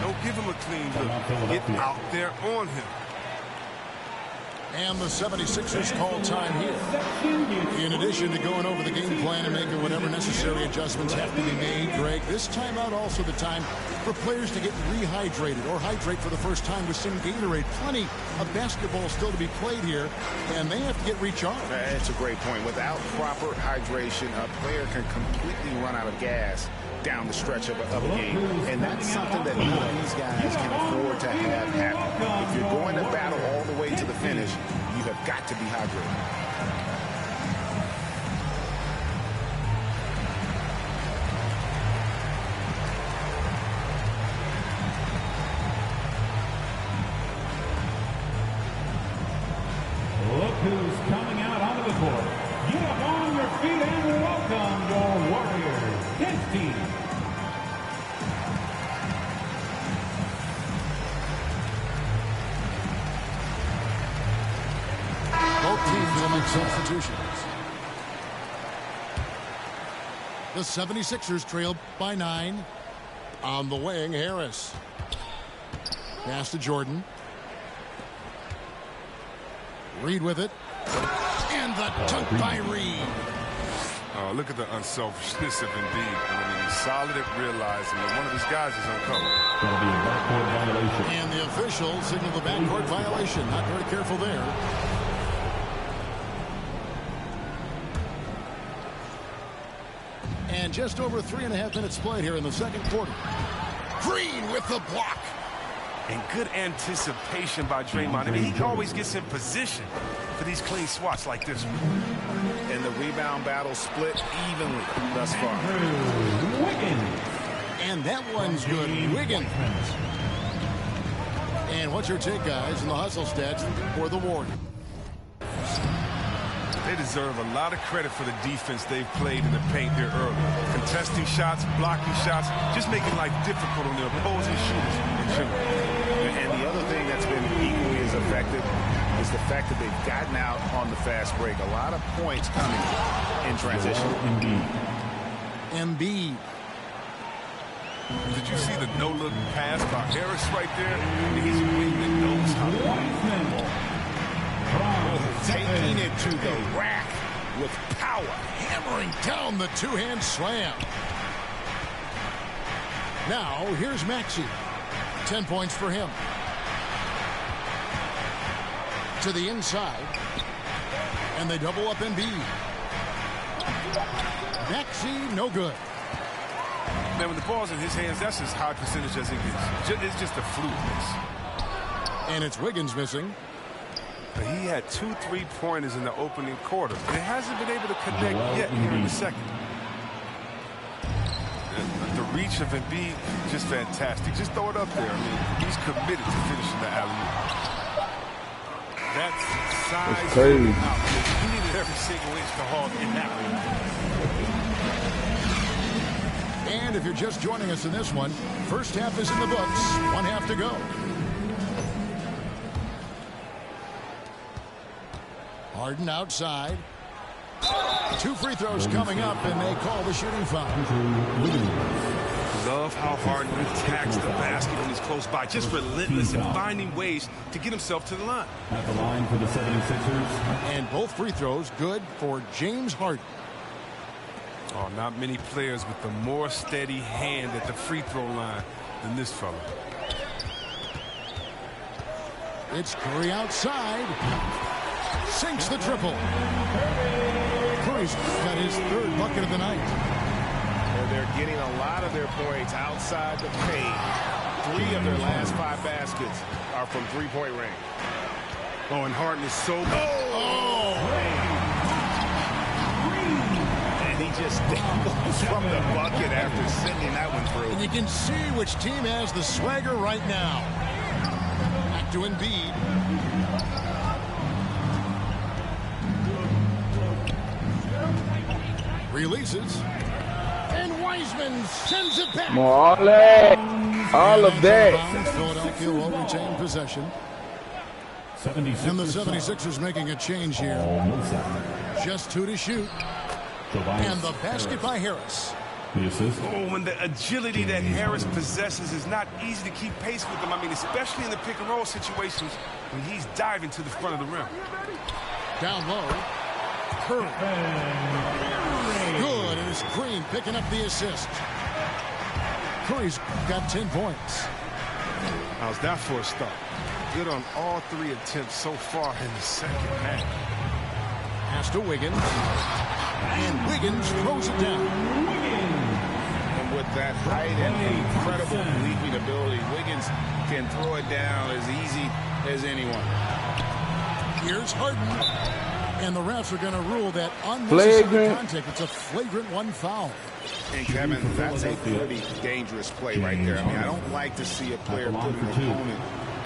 Don't give him a clean look. Get out there on him. And the 76ers call time here. In addition to going over the game plan and making whatever necessary adjustments have to be made, Greg, this timeout also the time for players to get rehydrated or hydrate for the first time with some Gatorade. Plenty of basketball still to be played here, and they have to get recharged. That's a great point. Without proper hydration, a player can completely run out of gas down the stretch of a game. And that's something that none of these guys can afford to have happen. If you're going to battle all the way to the finish, you have got to be hydrated. Look who's coming out onto the court. Get up on your feet and welcome your Warriors, his team. Both teams will make substitutions. The 76ers trail by 9. On the wing, Harris. Pass to Jordan. Reed with it. And the dunk by Reed. Oh, look at the unselfishness of Embiid. I mean, he's solid at realizing that one of his guys is uncovered. That'll be a backcourt violation. And the official signaled the backcourt violation. Not very careful there. And just over 3.5 minutes played here in the second quarter. Green with the block. And good anticipation by Draymond. I mean, he always gets in position for these clean swats like this one. And the rebound battle split evenly thus far. And that one's good. Wiggins. And what's your take, guys, in the hustle stats for the Warriors? They deserve a lot of credit for the defense they've played in the paint here early. Contesting shots, blocking shots, just making life difficult on their opposing shooters in general. And the other thing that's been equally as effective is the fact that they've gotten out on the fast break. A lot of points coming in transition. Embiid. Did you see the no-look pass by Harris right there? He's a wing that knows how to play. Taking it to the rack with power. Hammering down the two-hand slam. Now, here's Maxey. 10 points for him. To the inside. And they double up Embiid. Maxey, no good. Man, when the ball's in his hands, that's as high percentage as it gets. It's just a fluidness. And it's Wiggins missing. He had 2 3-pointers in the opening quarter. And he hasn't been able to connect yet here in the second. The reach of Embiid, just fantastic. Just throw it up there. I mean, he's committed to finishing the alley-oop. That's size. Crazy. He needed every single inch to haul in that one. And if you're just joining us in this one, first half is in the books. 1 half to go. Harden outside. 2 free throws coming up, and they call the shooting foul. Love how Harden attacks the basket when he's close by. Just relentless and finding ways to get himself to the line. At the line for the 76ers. And both free throws good for James Harden. Oh, not many players with a more steady hand at the free throw line than this fella. It's Curry outside. Sinks the triple. Curry's got his third bucket of the night. And they're getting a lot of their points outside the paint. 3 of their last 5 baskets are from three-point range. Oh, and Harden is so... And he just goes from the bucket after sending that one through. And you can see which team has the swagger right now. Back to Embiid. Releases. And Wiseman sends it back. All of that. Philadelphia will retain possession. And the 76ers making a change here. Just 2 to shoot. And the basket by Harris. Oh, and the agility that Harris possesses is not easy to keep pace with him. I mean, especially in the pick and roll situations when he's diving to the front of the rim. Down low. Curry. Good. And it's Green picking up the assist. Curry's got 10 points. How's that for a start? Good on all 3 attempts so far in the second half. Pass to Wiggins. And Wiggins throws it down. And with that height and incredible leaping ability, Wiggins can throw it down as easy as anyone. Here's Harden. And the refs are going to rule that unnecessary contact. It's a flagrant 1 foul. And Kevin, that's a pretty dangerous play right there. I mean, I don't like to see a player put an opponent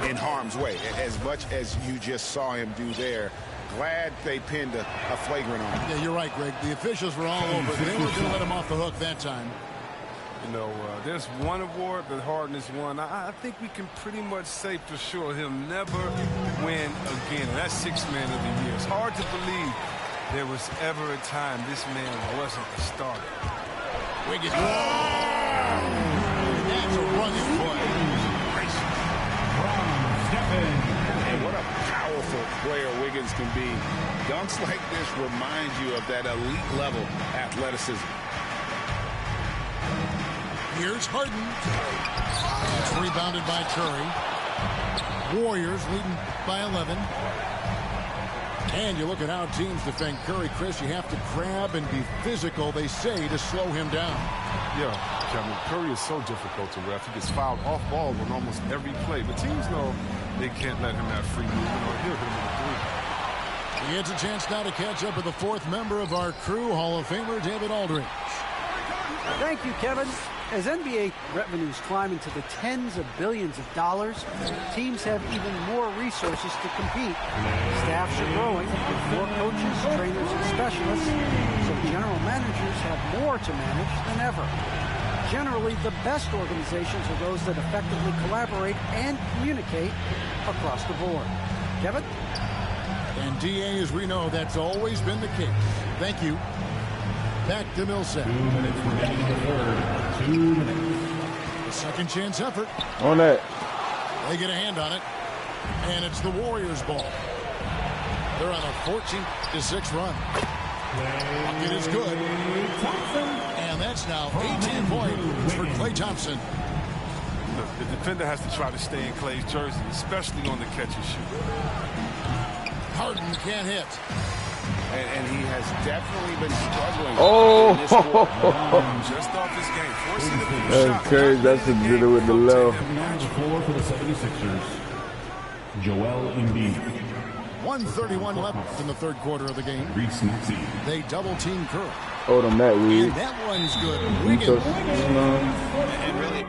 in harm's way as much as you just saw him do there. Glad they pinned a flagrant on him. Yeah, you're right, Greg. The officials were all over. They were going to let him off the hook that time. You know, there's one award that Harden has won. I think we can pretty much say for sure he'll never win again. And that's 6th man of the year. It's hard to believe there was ever a time this man wasn't the starter. Wiggins. That's a running play. And what a powerful player Wiggins can be. Dunks like this remind you of that elite level athleticism. Here's Harden. It's rebounded by Curry. Warriors leading by 11. And you look at how teams defend Curry, Chris. You have to grab and be physical, they say, to slow him down. Yeah, Kevin, Curry is so difficult to ref. He gets fouled off ball on almost every play. But teams know they can't let him have free movement or he'll hit him with a 3. He gets a chance now to catch up with the 4th member of our crew, Hall of Famer David Aldridge. Thank you, Kevin. As NBA revenues climb into the tens of billions of dollars, teams have even more resources to compete. Staffs are growing with more coaches, trainers, and specialists, so general managers have more to manage than ever. Generally, the best organizations are those that effectively collaborate and communicate across the board. Kevin? And DA, as we know, that's always been the case. Thank you. Back to Millsap. 2 minutes remaining in the third. 2 minutes. The second chance effort. On that. They get a hand on it. And it's the Warriors' ball. They're on a 14-6 run. Bucket is good. And that's now 18 points for Klay Thompson. Look, the defender has to try to stay in Klay's jersey, especially on the catch and shoot. Harden can't hit. And he has definitely been struggling. Oh, in this quarter. Just off his game, forcing the that's crazy. That's the do with the left. Number 4 for the 76ers, Joel Embiid. 1:31 left in the third quarter of the game. They double team Curry. Hold on that, Reed. And that one's good. Wiggins. And really,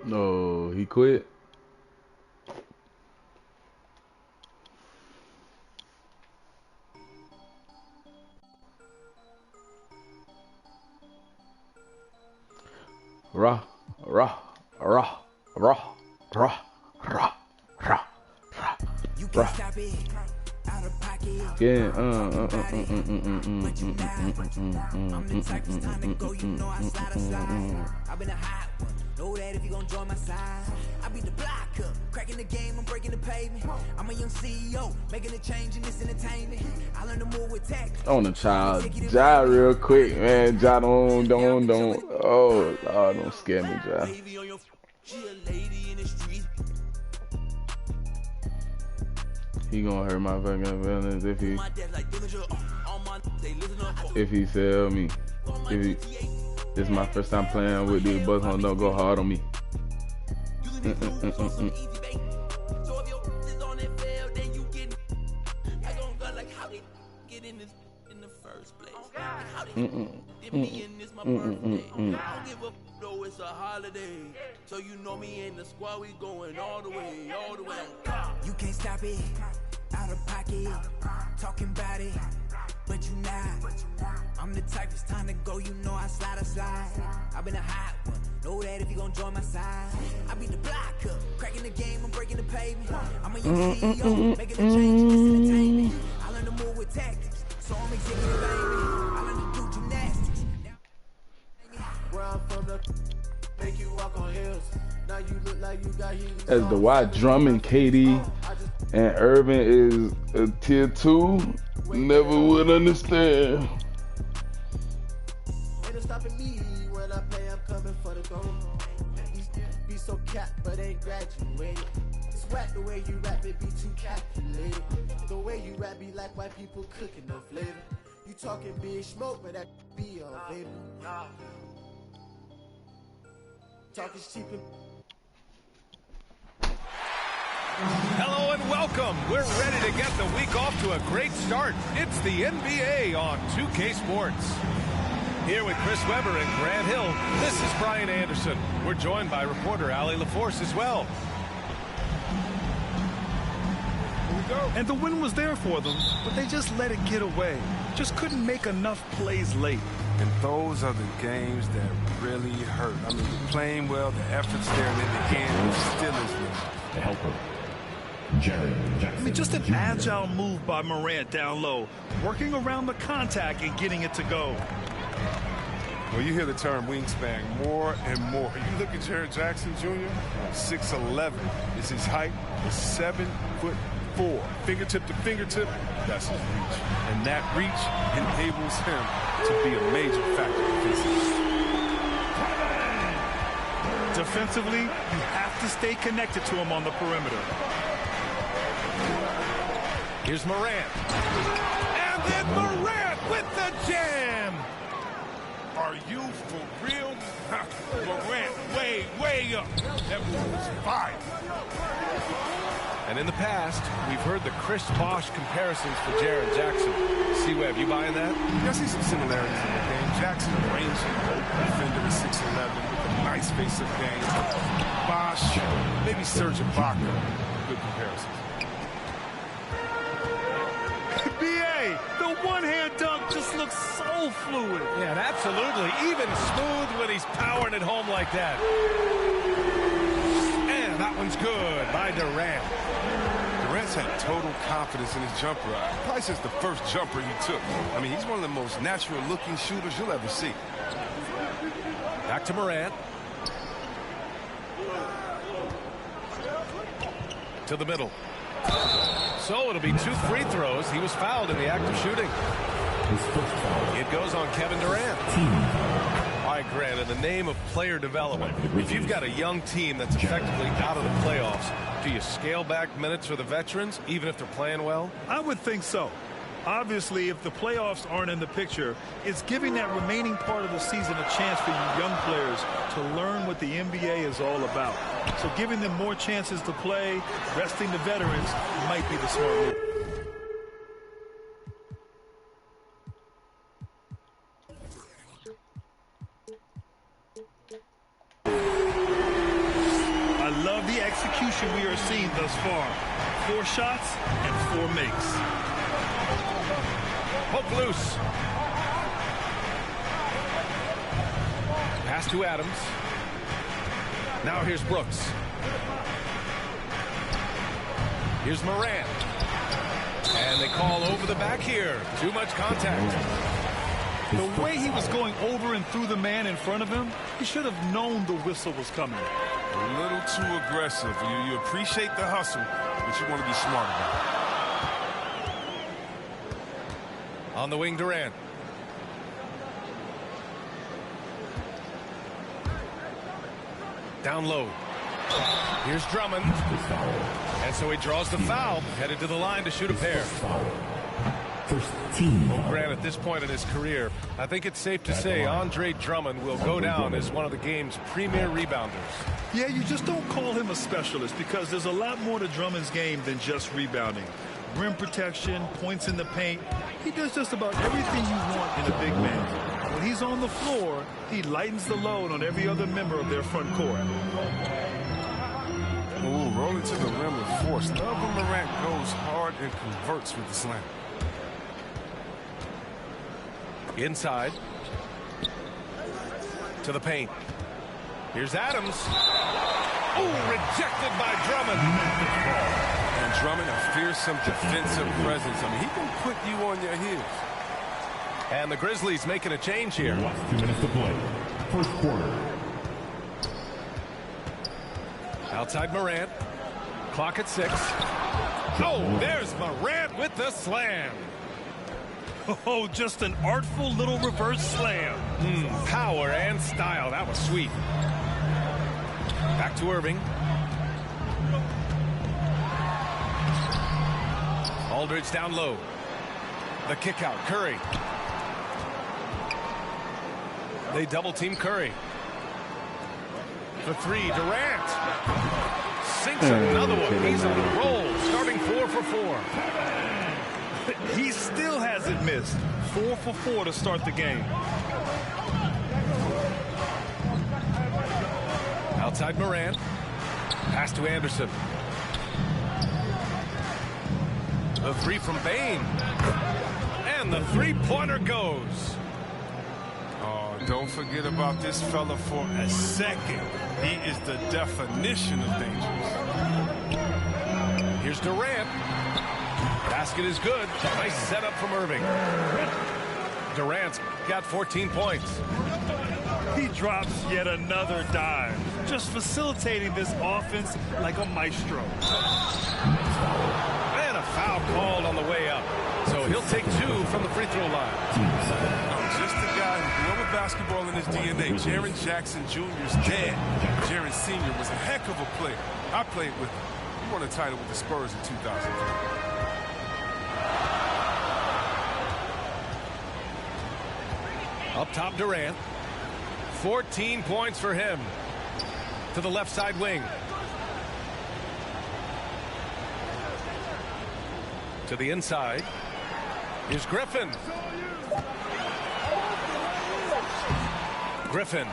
no, he quit. Rah, rah, rah, rah, rah, rah, rah, rah, rah. Yeah. I've been a hot one. Know that if you gon' join my side, I be the block up, cracking the game, I'm breaking the pavement. I'm a young CEO, making a change in this entertainment. I learned to move with tech. On the child, Ja, real quick, man. Ja, don't. Oh, Lord, don't scare me, Ja. He gonna hurt my fucking feelings if he sell me. This is my first time playing with these Bucks, don't go hard on me. It's a holiday, so you know me in the squad, we going all the way, all the way. You can't stop it, out of pocket, talking about it, but you not. I'm the type, it's time to go, you know I slide. I've been a hot one, know that if you gon' join my side, I be the block up, cracking the game, I'm breaking the pavement. I'm a young CEO, making a change in this entertainment. I learned to move with tactics, so I'm executive, baby. I learned to do gymnastics. Where I'm from, the make you walk on hills. Now you look like you got heat. As the wide Drummond, KD, and Irvin is a tier 2, never would understand. Ain't stopping me when I play, I'm coming for the goal. Be so capped, but ain't graduated. It's whack the way you rap, it be too calculated. The way you rap be like white people cooking no flavor. You talking big smoke, but that be on vapor. Talk is cheap. Hello and welcome. We're ready to get the week off to a great start. It's the NBA on 2K Sports. Here with Chris Webber and Grant Hill, this is Brian Anderson. We're joined by reporter Allie LaForce as well. Here we go. And the win was there for them, but they just let it get away. Just couldn't make enough plays late. And those are the games that really hurt. I mean, they're playing well, the effort's there, and in the end, it still is enough. The helper, Jerry Jackson. I mean, just an agile move by Morant down low, working around the contact and getting it to go. Well, you hear the term wingspan more and more. You look at Jerry Jackson Jr., 6'11" is his height, is 7'4". Fingertip to fingertip, that's his reach. And that reach enables him to be a major factor defensively. Defensively, you have to stay connected to him on the perimeter. Here's Morant. And then Morant with the jam. Are you for real? Morant way up. That was fire. And in the past, we've heard the Chris Bosh comparisons for Jaren Jackson. C-Web, you buying that? I see some similarities in the game. Jackson, rangy, defender at 6'11", with a nice face-up game. Bosh, maybe Serge Ibaka. Good comparisons. B.A., the one-hand dunk just looks so fluid. Yeah, and absolutely. Even smooth when he's powering it home like that. And that one's good by Durant. Durant's had total confidence in his jumper. Probably since the first jumper he took. I mean, he's one of the most natural-looking shooters you'll ever see. Back to Morant. To the middle. So it'll be 2 free throws. He was fouled in the act of shooting. It goes on Kevin Durant. All right, Grant, in the name of player development, if you've got a young team that's effectively out of the playoffs, do you scale back minutes for the veterans, even if they're playing well? I would think so. Obviously, if the playoffs aren't in the picture, it's giving that remaining part of the season a chance for you young players to learn what the NBA is all about. So giving them more chances to play, resting the veterans, might be the smart move. I love the execution we are seeing thus far. 4 shots and 4 makes. Hook loose. Pass to Adams. Now here's Brooks. Here's Morant. And they call over the back here. Too much contact. The way he was going over and through the man in front of him, he should have known the whistle was coming. A little too aggressive. You appreciate the hustle, but you want to be smart about it. On the wing, Durant. Down low. Here's Drummond. And so he draws the foul, headed to the line to shoot a pair. Well, Grant, at this point in his career, I think it's safe to say Andre Drummond will go down as one of the game's premier rebounders. Yeah, you just don't call him a specialist because there's a lot more to Drummond's game than just rebounding. Rim protection, points in the paint. He does just about everything you want in a big man. When he's on the floor, he lightens the load on every other member of their front court. Ooh, rolling to the rim with force. Love when Morant goes hard and converts with the slam. Inside. To the paint. Here's Adams. Oh, rejected by Drummond. And Drummond, a fearsome defensive presence. I mean, he can put you on your heels. And the Grizzlies making a change here. 2 minutes to play. First quarter. Outside Morant. Clock at 6. Oh, there's Morant with the slam. Oh, just an artful little reverse slam. Power and style. That was sweet. Back to Irving. Aldridge down low. The kick out. Curry. They double team Curry. For 3, Durant. Sinks another one. He's on a roll. Starting 4 for 4. He still hasn't missed. 4 for 4 to start the game. Outside Morant. Pass to Anderson. The 3 from Bain. And the 3-pointer goes. Oh, don't forget about this fella for a second. He is the definition of dangerous. Here's Durant. Basket is good. Nice setup from Irving. Durant's got 14 points. He drops yet another dime, just facilitating this offense like a maestro. And a foul called on the way up. So he'll take 2 from the free throw line. Just a guy who grew up with basketball in his DNA. Jaren Jackson Jr.'s dad, Jaren Sr., was a heck of a player. I played with him. He won a title with the Spurs in 2003. Up top, Durant. 14 points for him. To the left side wing. To the inside. Here's Griffin. Griffin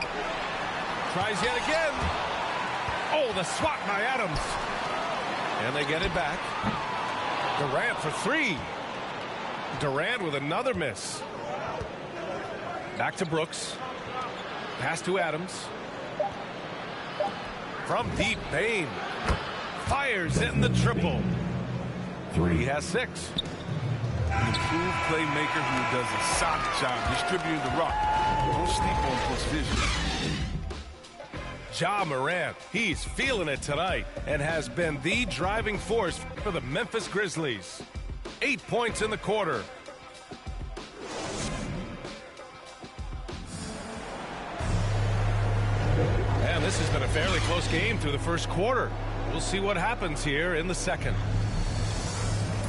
tries yet again. Oh, the swat by Adams. And they get it back. Durant for 3. Durant with another miss. Back to Brooks. Pass to Adams. From deep, Bain fires in the triple. 3. He has 6. An improved playmaker who does a solid job distributing the rock. Don't sleep on Brooks' vision. Ja Morant, he's feeling it tonight and has been the driving force for the Memphis Grizzlies. 8 points in the quarter. And this has been a fairly close game through the first quarter. We'll see what happens here in the second.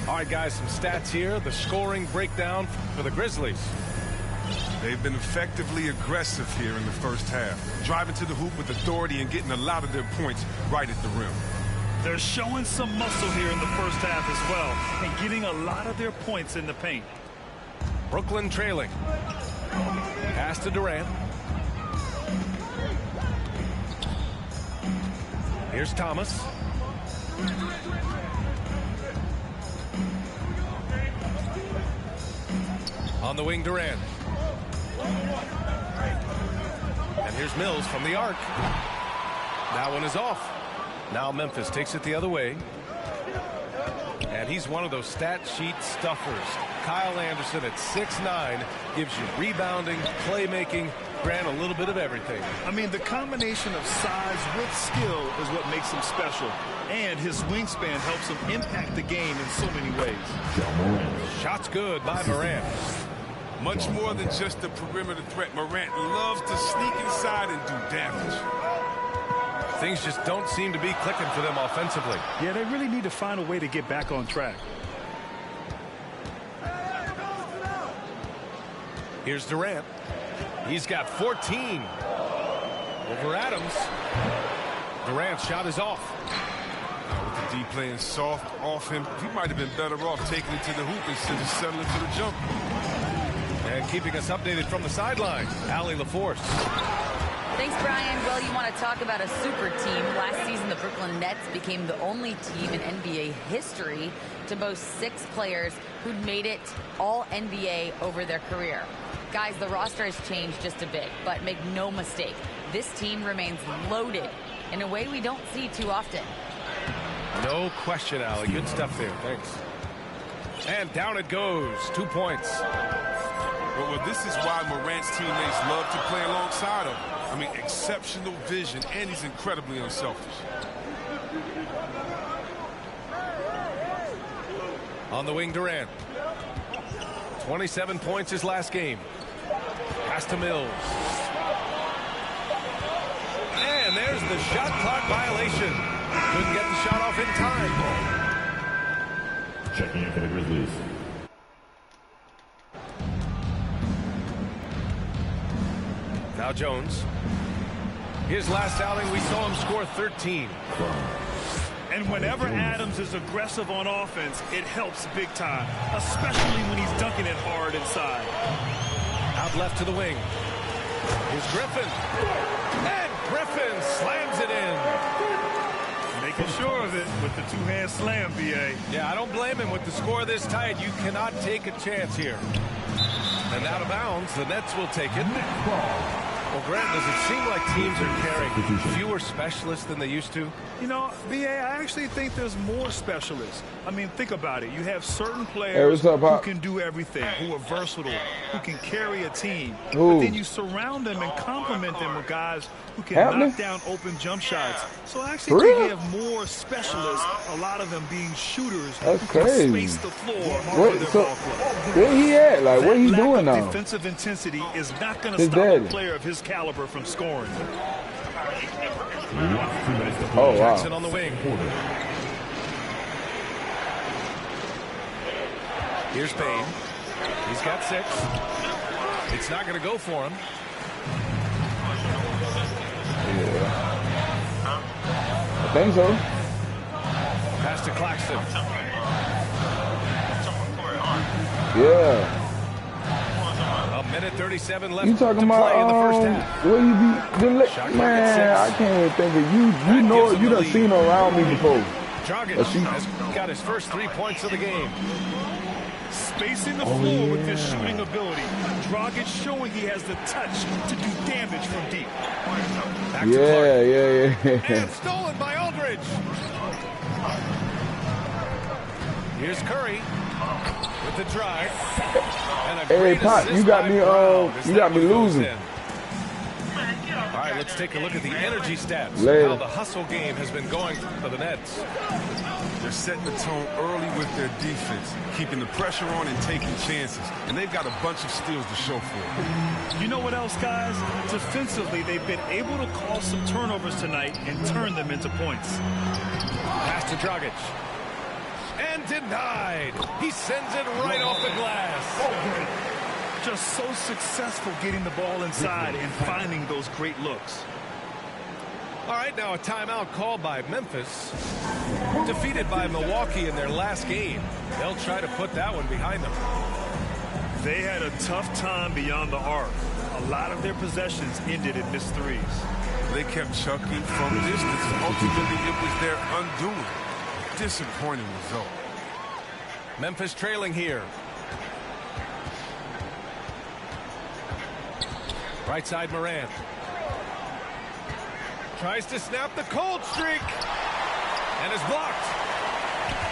All right, guys, some stats here. The scoring breakdown for the Grizzlies. They've been effectively aggressive here in the first half, driving to the hoop with authority and getting a lot of their points right at the rim. They're showing some muscle here in the first half as well and getting a lot of their points in the paint. Brooklyn trailing. Pass to Durant. Here's Thomas. On the wing, Durant. And here's Mills from the arc. That one is off. Now Memphis takes it the other way. And he's one of those stat sheet stuffers. Kyle Anderson at 6'9" gives you rebounding, playmaking, Grant, a little bit of everything. I mean, the combination of size with skill is what makes him special. And his wingspan helps him impact the game in so many ways. Shots good by Morant. Much more than just a perimeter threat. Morant loves to sneak inside and do damage. Things just don't seem to be clicking for them offensively. Yeah, they really need to find a way to get back on track. Here's Durant. He's got 14 over Adams. Durant's shot is off. With the D playing soft off him, he might have been better off taking it to the hoop instead of settling for the jump. And keeping us updated from the sideline, Allie LaForce. Thanks, Brian. Well, you want to talk about a super team. Last season, the Brooklyn Nets became the only team in NBA history to boast 6 players who'd made it all NBA over their career. Guys, the roster has changed just a bit, but make no mistake, this team remains loaded in a way we don't see too often. No question, Allie. Good stuff there. Thanks. And down it goes. 2 points. Well, this is why Morant's teammates love to play alongside him. I mean, exceptional vision, and he's incredibly unselfish. On the wing, Durant. 27 points his last game. Pass to Mills. And there's the shot clock violation. Couldn't get the shot off in time. Checking in for the Grizzlies. Now Jones. His last outing, we saw him score 13. And whenever Adams is aggressive on offense, it helps big time, especially when he's dunking it hard inside. Out left to the wing. Here's Griffin. And Griffin slams it in. Making sure of it with the two-hand slam, B.A. Yeah, I don't blame him with the score this tight. You cannot take a chance here. And out of bounds, the Nets will take it. Well, Grant, does it seem like teams are carrying fewer specialists than they used to? You know, B.A., I actually think there's more specialists. I mean, think about it. You have certain players who can do everything, who are versatile, who can carry a team. But then you surround them and complement them with guys who can knock down open jump shots. So I actually think you have more specialists, a lot of them being shooters who can space the floor. Where he at? Like, what he doing now? Defensive intensity is not going to stop a player of his caliber from scoring. Oh, wow. Jackson on the wing. Here's Payne. He's got 6. It's not going to go for him. I think so. Pass to Claxton. Yeah. A minute 37 left you talking to about, play in the first half. Will you be, man, I can't even think of you. You know, you done seen her around me before. Dragic has got his first 3 points of the game. Spacing the floor with his shooting ability. Dragic showing he has the touch to do damage from deep. Back to Clark. Yeah. And stolen by Aldridge. Here's Curry with the drive. And a Hey, Pop, you got me losing. All right, let's take a look at the energy stats. How the hustle game has been going for the Nets. They're setting the tone early with their defense, keeping the pressure on and taking chances. And they've got a bunch of steals to show for it. You know what else, guys? Defensively, they've been able to cause some turnovers tonight and turn them into points. Pass to Dragic. And denied. He sends it right off the glass. Just so successful getting the ball inside and finding those great looks. All right, now a timeout called by Memphis. Defeated by Milwaukee in their last game. They'll try to put that one behind them. They had a tough time beyond the arc. A lot of their possessions ended in missed threes. They kept chucking from distance. Ultimately, it was their undoing. Disappointing result. Memphis trailing here. Right side Morant. Tries to snap the cold streak. And is blocked.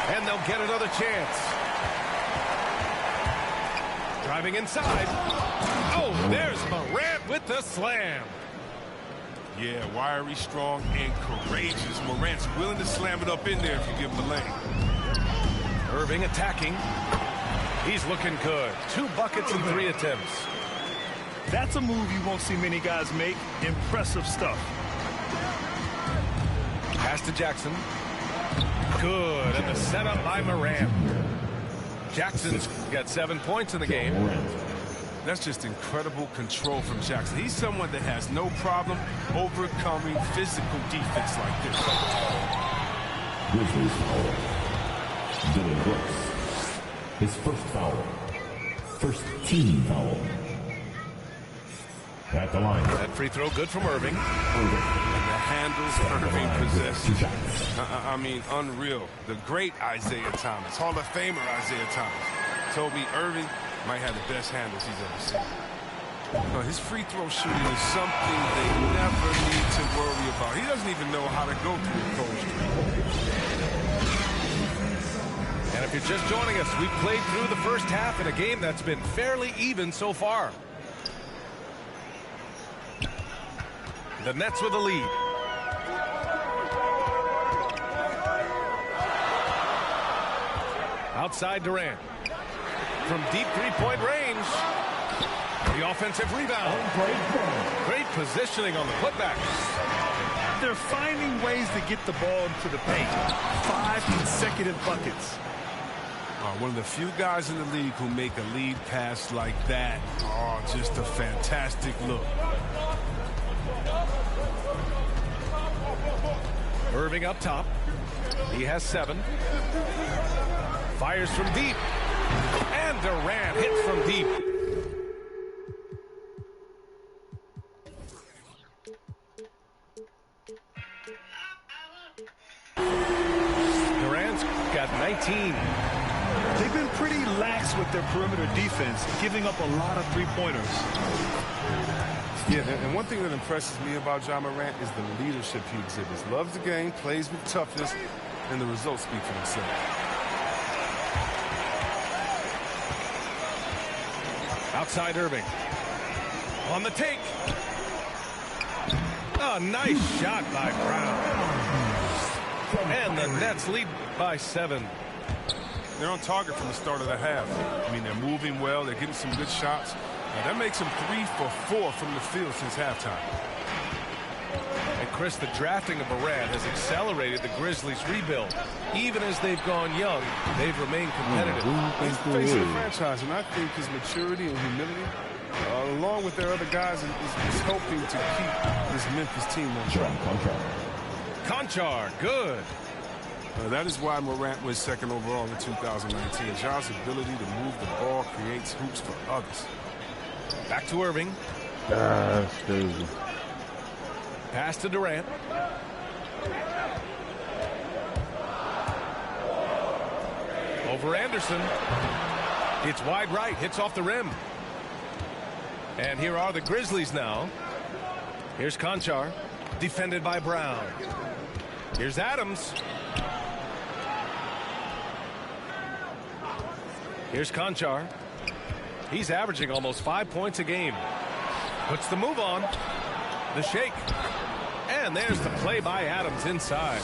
And they'll get another chance. Driving inside. Oh, there's Morant with the slam. Yeah, wiry, strong, and courageous. Morant's willing to slam it up in there if you give him the lane. Irving attacking. He's looking good. 2 buckets in 3 attempts. That's a move you won't see many guys make. Impressive stuff. Pass to Jackson. Good, and the setup by Morant. Jackson's got 7 points in the game. That's just incredible control from Jackson. He's someone that has no problem overcoming physical defense like this. Grizzlies foul. Dylan Brooks. His first foul. First team foul. At the line. That free throw good from Irving. And the handles Irving possesses. I mean, unreal. The great Isaiah Thomas, Hall of Famer Isaiah Thomas, told me Irving might have the best handles he's ever seen. His free throw shooting is something they never need to worry about. He doesn't even know how to go through the cold streak. And if you're just joining us, we've played through the first half in a game that's been fairly even so far. The Nets with the lead. Outside Durant. From deep three-point range. The offensive rebound. Great positioning on the putback. They're finding ways to get the ball into the paint. 5 consecutive buckets. One of the few guys in the league who make a lead pass like that. Oh, just a fantastic look. Irving up top. He has 7. Fires from deep. And Durant hits from deep. Durant's got 19. They've been pretty lax with their perimeter defense, giving up a lot of three-pointers. Yeah, and one thing that impresses me about Ja Morant is the leadership he exhibits. Loves the game, plays with toughness, and the results speak for themselves. Outside Irving. On the take. A nice shot by Brown. And the Nets lead by 7. They're on target from the start of the half. I mean, they're moving well. They're getting some good shots. That makes them 3 for 4 from the field since halftime. And Chris, the drafting of Morant has accelerated the Grizzlies' rebuild. Even as they've gone young, they've remained competitive. He's the face of the franchise, and I think his maturity and humility, along with their other guys, is helping to keep this Memphis team on track. Conchar, good. That is why Morant was 2nd overall in 2019. Ja's ability to move the ball creates hoops for others. Back to Irving. That's crazy. Pass to Durant. Over Anderson. It's wide right. Hits off the rim. And here are the Grizzlies now. Here's Conchar. Defended by Brown. Here's Adams. Here's Conchar. He's averaging almost 5 points a game. Puts the move on. The shake. And there's the play by Adams inside.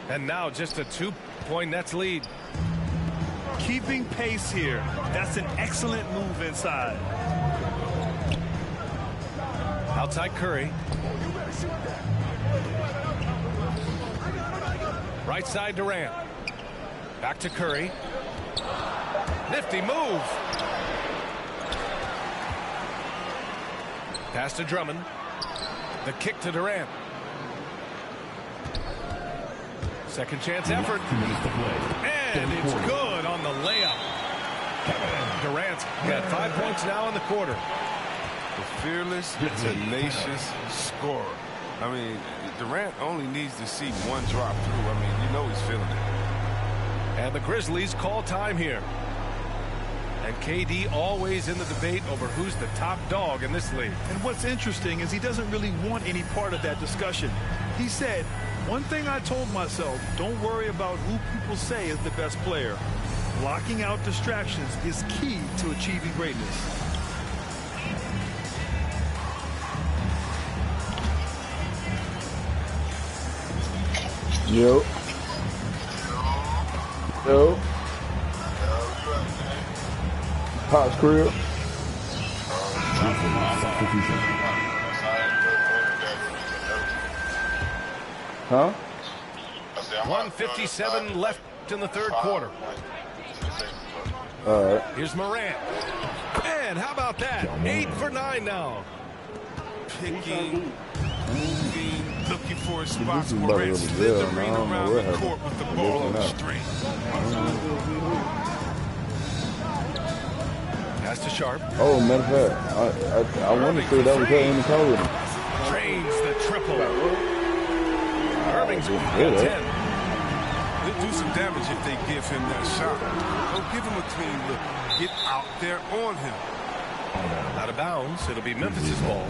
And now just a 2-point Nets lead. Keeping pace here. That's an excellent move inside. Outside Curry. Right side Durant. Back to Curry. Nifty move. Pass to Drummond. The kick to Durant. Second chance effort. And it's good on the layup. Durant's got 5 points now in the quarter. The fearless, tenacious scorer. I mean, Durant only needs to see one drop through. I mean, you know he's feeling it. And the Grizzlies call time here. And KD always in the debate over who's the top dog in this league. And what's interesting is he doesn't really want any part of that discussion. He said, one thing I told myself, don't worry about who people say is the best player. Blocking out distractions is key to achieving greatness. Yo. Yo. Pop's crib. Huh? 1:57 left in the third quarter. All right. Here's Morant. And how about that? 8 for 9 now. Picking, moving, looking for a spot. This is about to Morant go to jail, man. I slithering don't know around what the court with the ball on the string. Pass to Sharp. Oh, matter of fact, I want to say that was her in the car with him. Drains the triple. Irving's got 10. They'll do some damage if they give him that shot. Don't give him a clean look. Get out there on him. Out of bounds. It'll be Memphis' ball.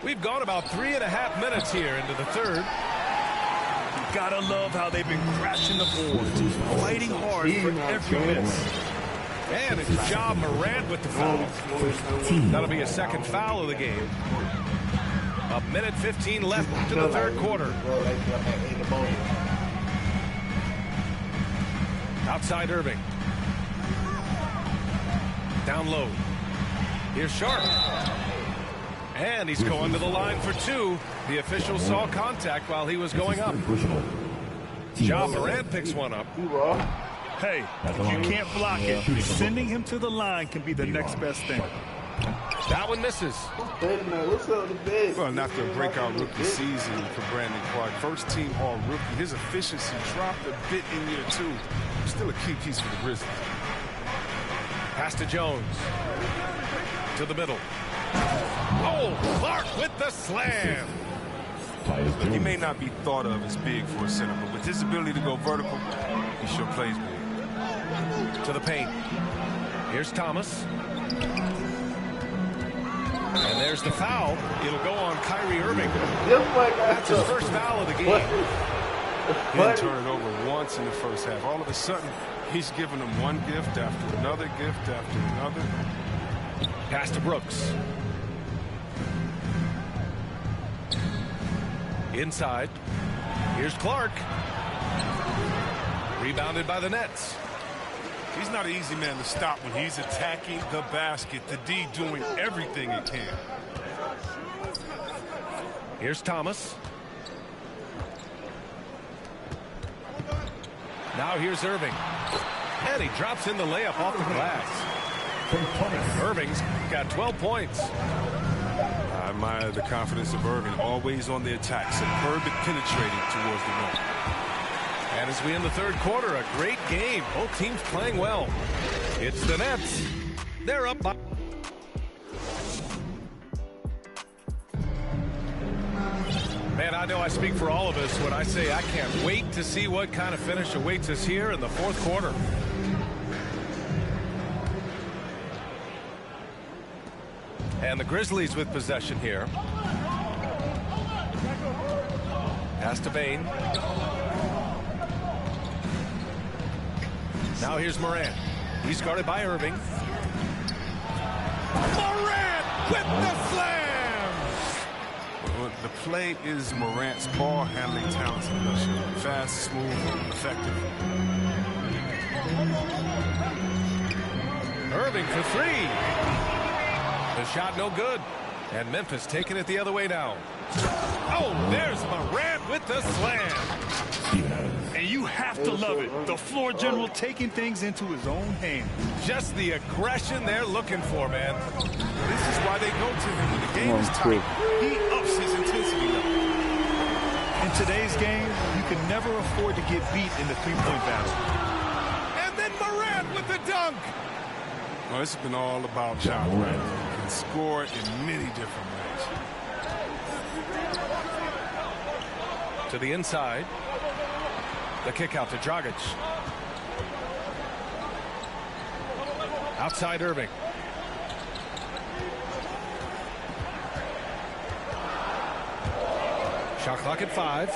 We've gone about 3.5 minutes here into the third. You gotta love how they've been crashing the boards, fighting hard for every miss. And it's Ja Morant with the foul. That'll be a second foul of the game. 1:15 left to the third quarter. Outside Irving. Down low. Here's Sharp. And he's going to the line for two. The official saw contact while he was going up. Ja Morant picks one up. Hey, if you can't block it, sending him to the line can be the next best thing. That one misses. Well, not the breakout rookie season for Brandon Clark. First team all rookie. His efficiency dropped a bit in year two. Still a key piece for the Grizzlies. Pass to Jones. To the middle. Oh, Clark with the slam. Look, he may not be thought of as big for a center, but with his ability to go vertical, he sure plays big. To the paint. Here's Thomas. And there's the foul. It'll go on Kyrie Irving. That's his first foul of the game. He didn't turn it over once in the first half. All of a sudden, he's giving them one gift after another gift after another. Pass to Brooks. Inside. Here's Clark. Rebounded by the Nets. He's not an easy man to stop when he's attacking the basket. The D doing everything he can. Here's Thomas. Now here's Irving. And he drops in the layup off the glass. Irving's got 12 points. I admire the confidence of Irving, always on the attack, superb at penetrating towards the rim. And as we end the third quarter, a great game. Both teams playing well. It's the Nets. They're up by... Man, I know I speak for all of us when I say I can't wait to see what kind of finish awaits us here in the fourth quarter. And the Grizzlies with possession here. Pass to Bain. Now here's Morant. He's guarded by Irving. Morant with the slam! Well, the play is Morant's ball handling talent. Fast, smooth, effective. Irving for three. The shot no good. And Memphis taking it the other way now. Oh, there's Morant with the slam. And you have to love it. The floor general taking things into his own hands. Just the aggression they're looking for, man. This is why they go to him when the game is tight. He ups his intensity level. In today's game, you can never afford to get beat in the three-point battle. And then Morant with the dunk. Well, it's been all about Ja Morant. He can score in many different ways. To the inside. The kick out to Dragic. Outside Irving. Shot clock at 5.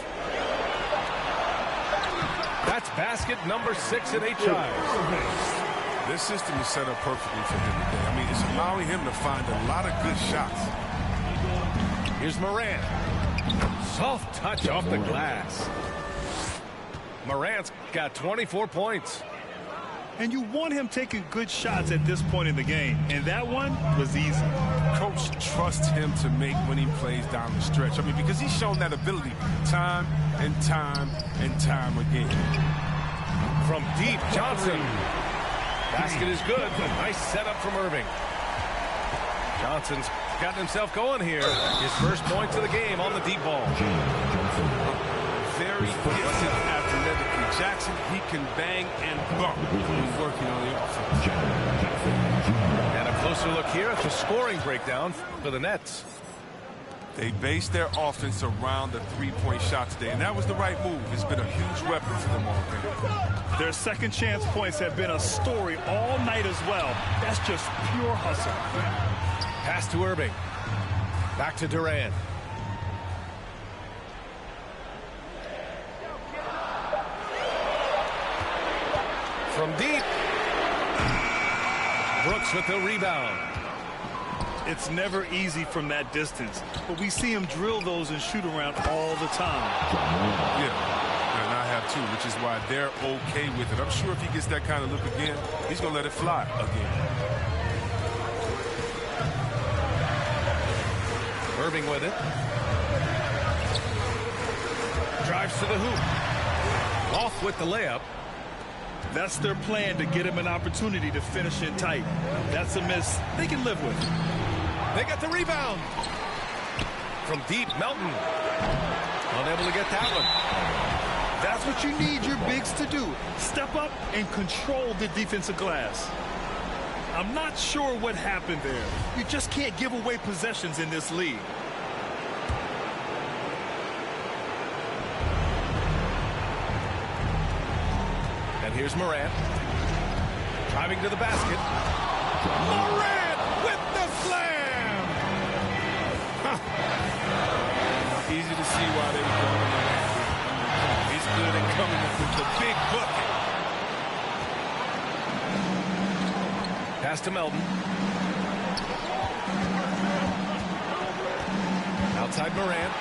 That's basket number 6 in 8 tries. This system is set up perfectly for him today. I mean, it's allowing him to find a lot of good shots. Here's Morant. Soft touch off the glass. Morant's got 24 points. And you want him taking good shots at this point in the game. And that one was easy. Coach trusts him to make winning plays down the stretch. I mean, because he's shown that ability time and time and time again. From deep, Johnson. Basket is good. Nice setup from Irving. Johnson's gotten himself going here. His first points of the game on the deep ball. Very gifted athletically. Jackson, he can bang and bump when working on the offense. And a closer look here at the scoring breakdown for the Nets. They base their offense around the three-point shot today, and that was the right move. It's been a huge weapon for them all game. Their second chance points have been a story all night as well. That's just pure hustle. Pass to Irving. Back to Durant. From deep. Brooks with the rebound. It's never easy from that distance, but we see him drill those and shoot around all the time. Yeah, and I have too, which is why they're okay with it. I'm sure if he gets that kind of look again, he's going to let it fly again. Irving with it. Drives to the hoop. Off with the layup. That's their plan, to get him an opportunity to finish in tight. That's a miss they can live with. They got the rebound. From deep, Melton. Unable to get that one. That's what you need your bigs to do. Step up and control the defensive glass. I'm not sure what happened there. You just can't give away possessions in this league. And here's Morant. Driving to the basket. Morant with the slam! Easy to see why they were going around. He's good at coming up with the big bucket. Pass to Melton. Outside Morant.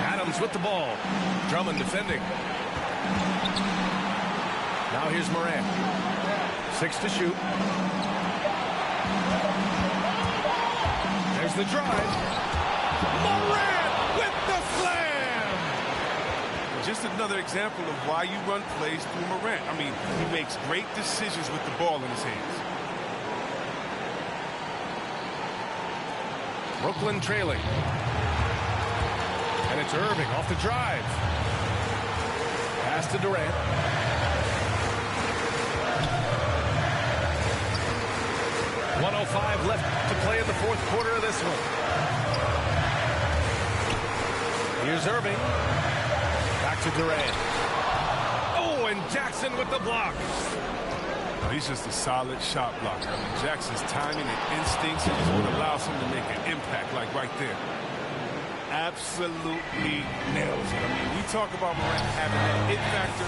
Adams with the ball. Drummond defending. Now here's Morant. 6 to shoot. There's the drive. Morant with the slam! Just another example of why you run plays through Morant. I mean, he makes great decisions with the ball in his hands. Brooklyn trailing. And it's Irving off the drive. Pass to Durant. .105 left to play in the fourth quarter of this one. Here's Irving. Back to Durant. Oh, and Jackson with the block. He's just a solid shot blocker. I mean, Jackson's timing and instincts is what allows him to make an impact, like right there. Absolutely nails it. I mean, we talk about Morant having that it factor.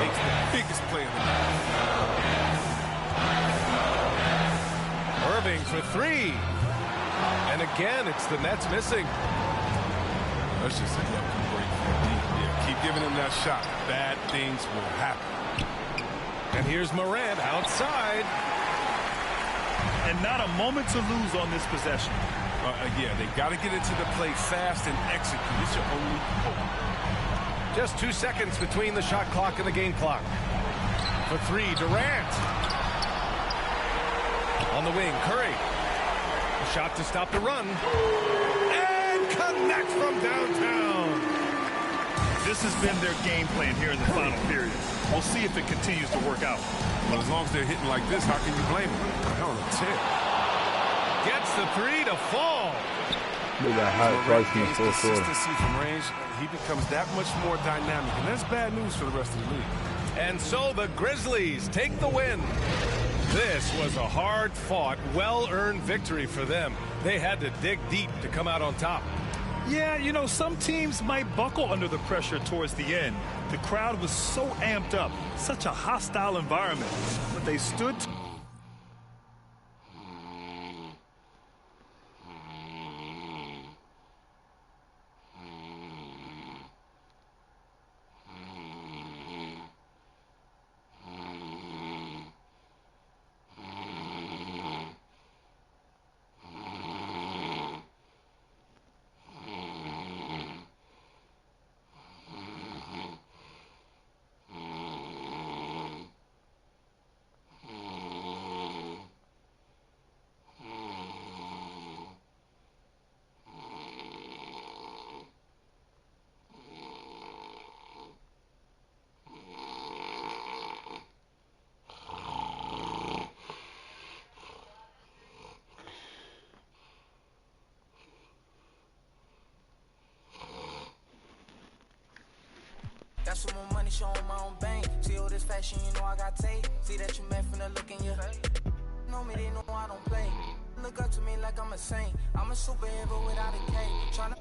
Makes the biggest play of the night. Irving for 3. And again, it's the Nets missing. That's just a lucky break from deep. Yeah, keep giving him that shot. Bad things will happen. And here's Morant outside. And not a moment to lose on this possession. Yeah, they got to get into the play fast and execute. It's your only hope. Just 2 seconds between the shot clock and the game clock. For 3, Durant. On the wing, Curry. A shot to stop the run. And connect from downtown. This has been their game plan here in the final period. We'll see if it continues to work out. Well, as long as they're hitting like this, how can you blame them? Hell, a 10. Gets the 3 to fall. Look at how high gains consistency from range. He becomes that much more dynamic, and that's bad news for the rest of the league. And so the Grizzlies take the win. This was a hard-fought, well-earned victory for them. They had to dig deep to come out on top. Yeah, you know, some teams might buckle under the pressure towards the end. The crowd was so amped up, such a hostile environment, but they stood. Got some more money, showing my own bank. See all this fashion, you know I got tape. See that you met from the look in your face. Know me, they know I don't play. Look up to me like I'm a saint. I'm a superhero without a cape. Tryna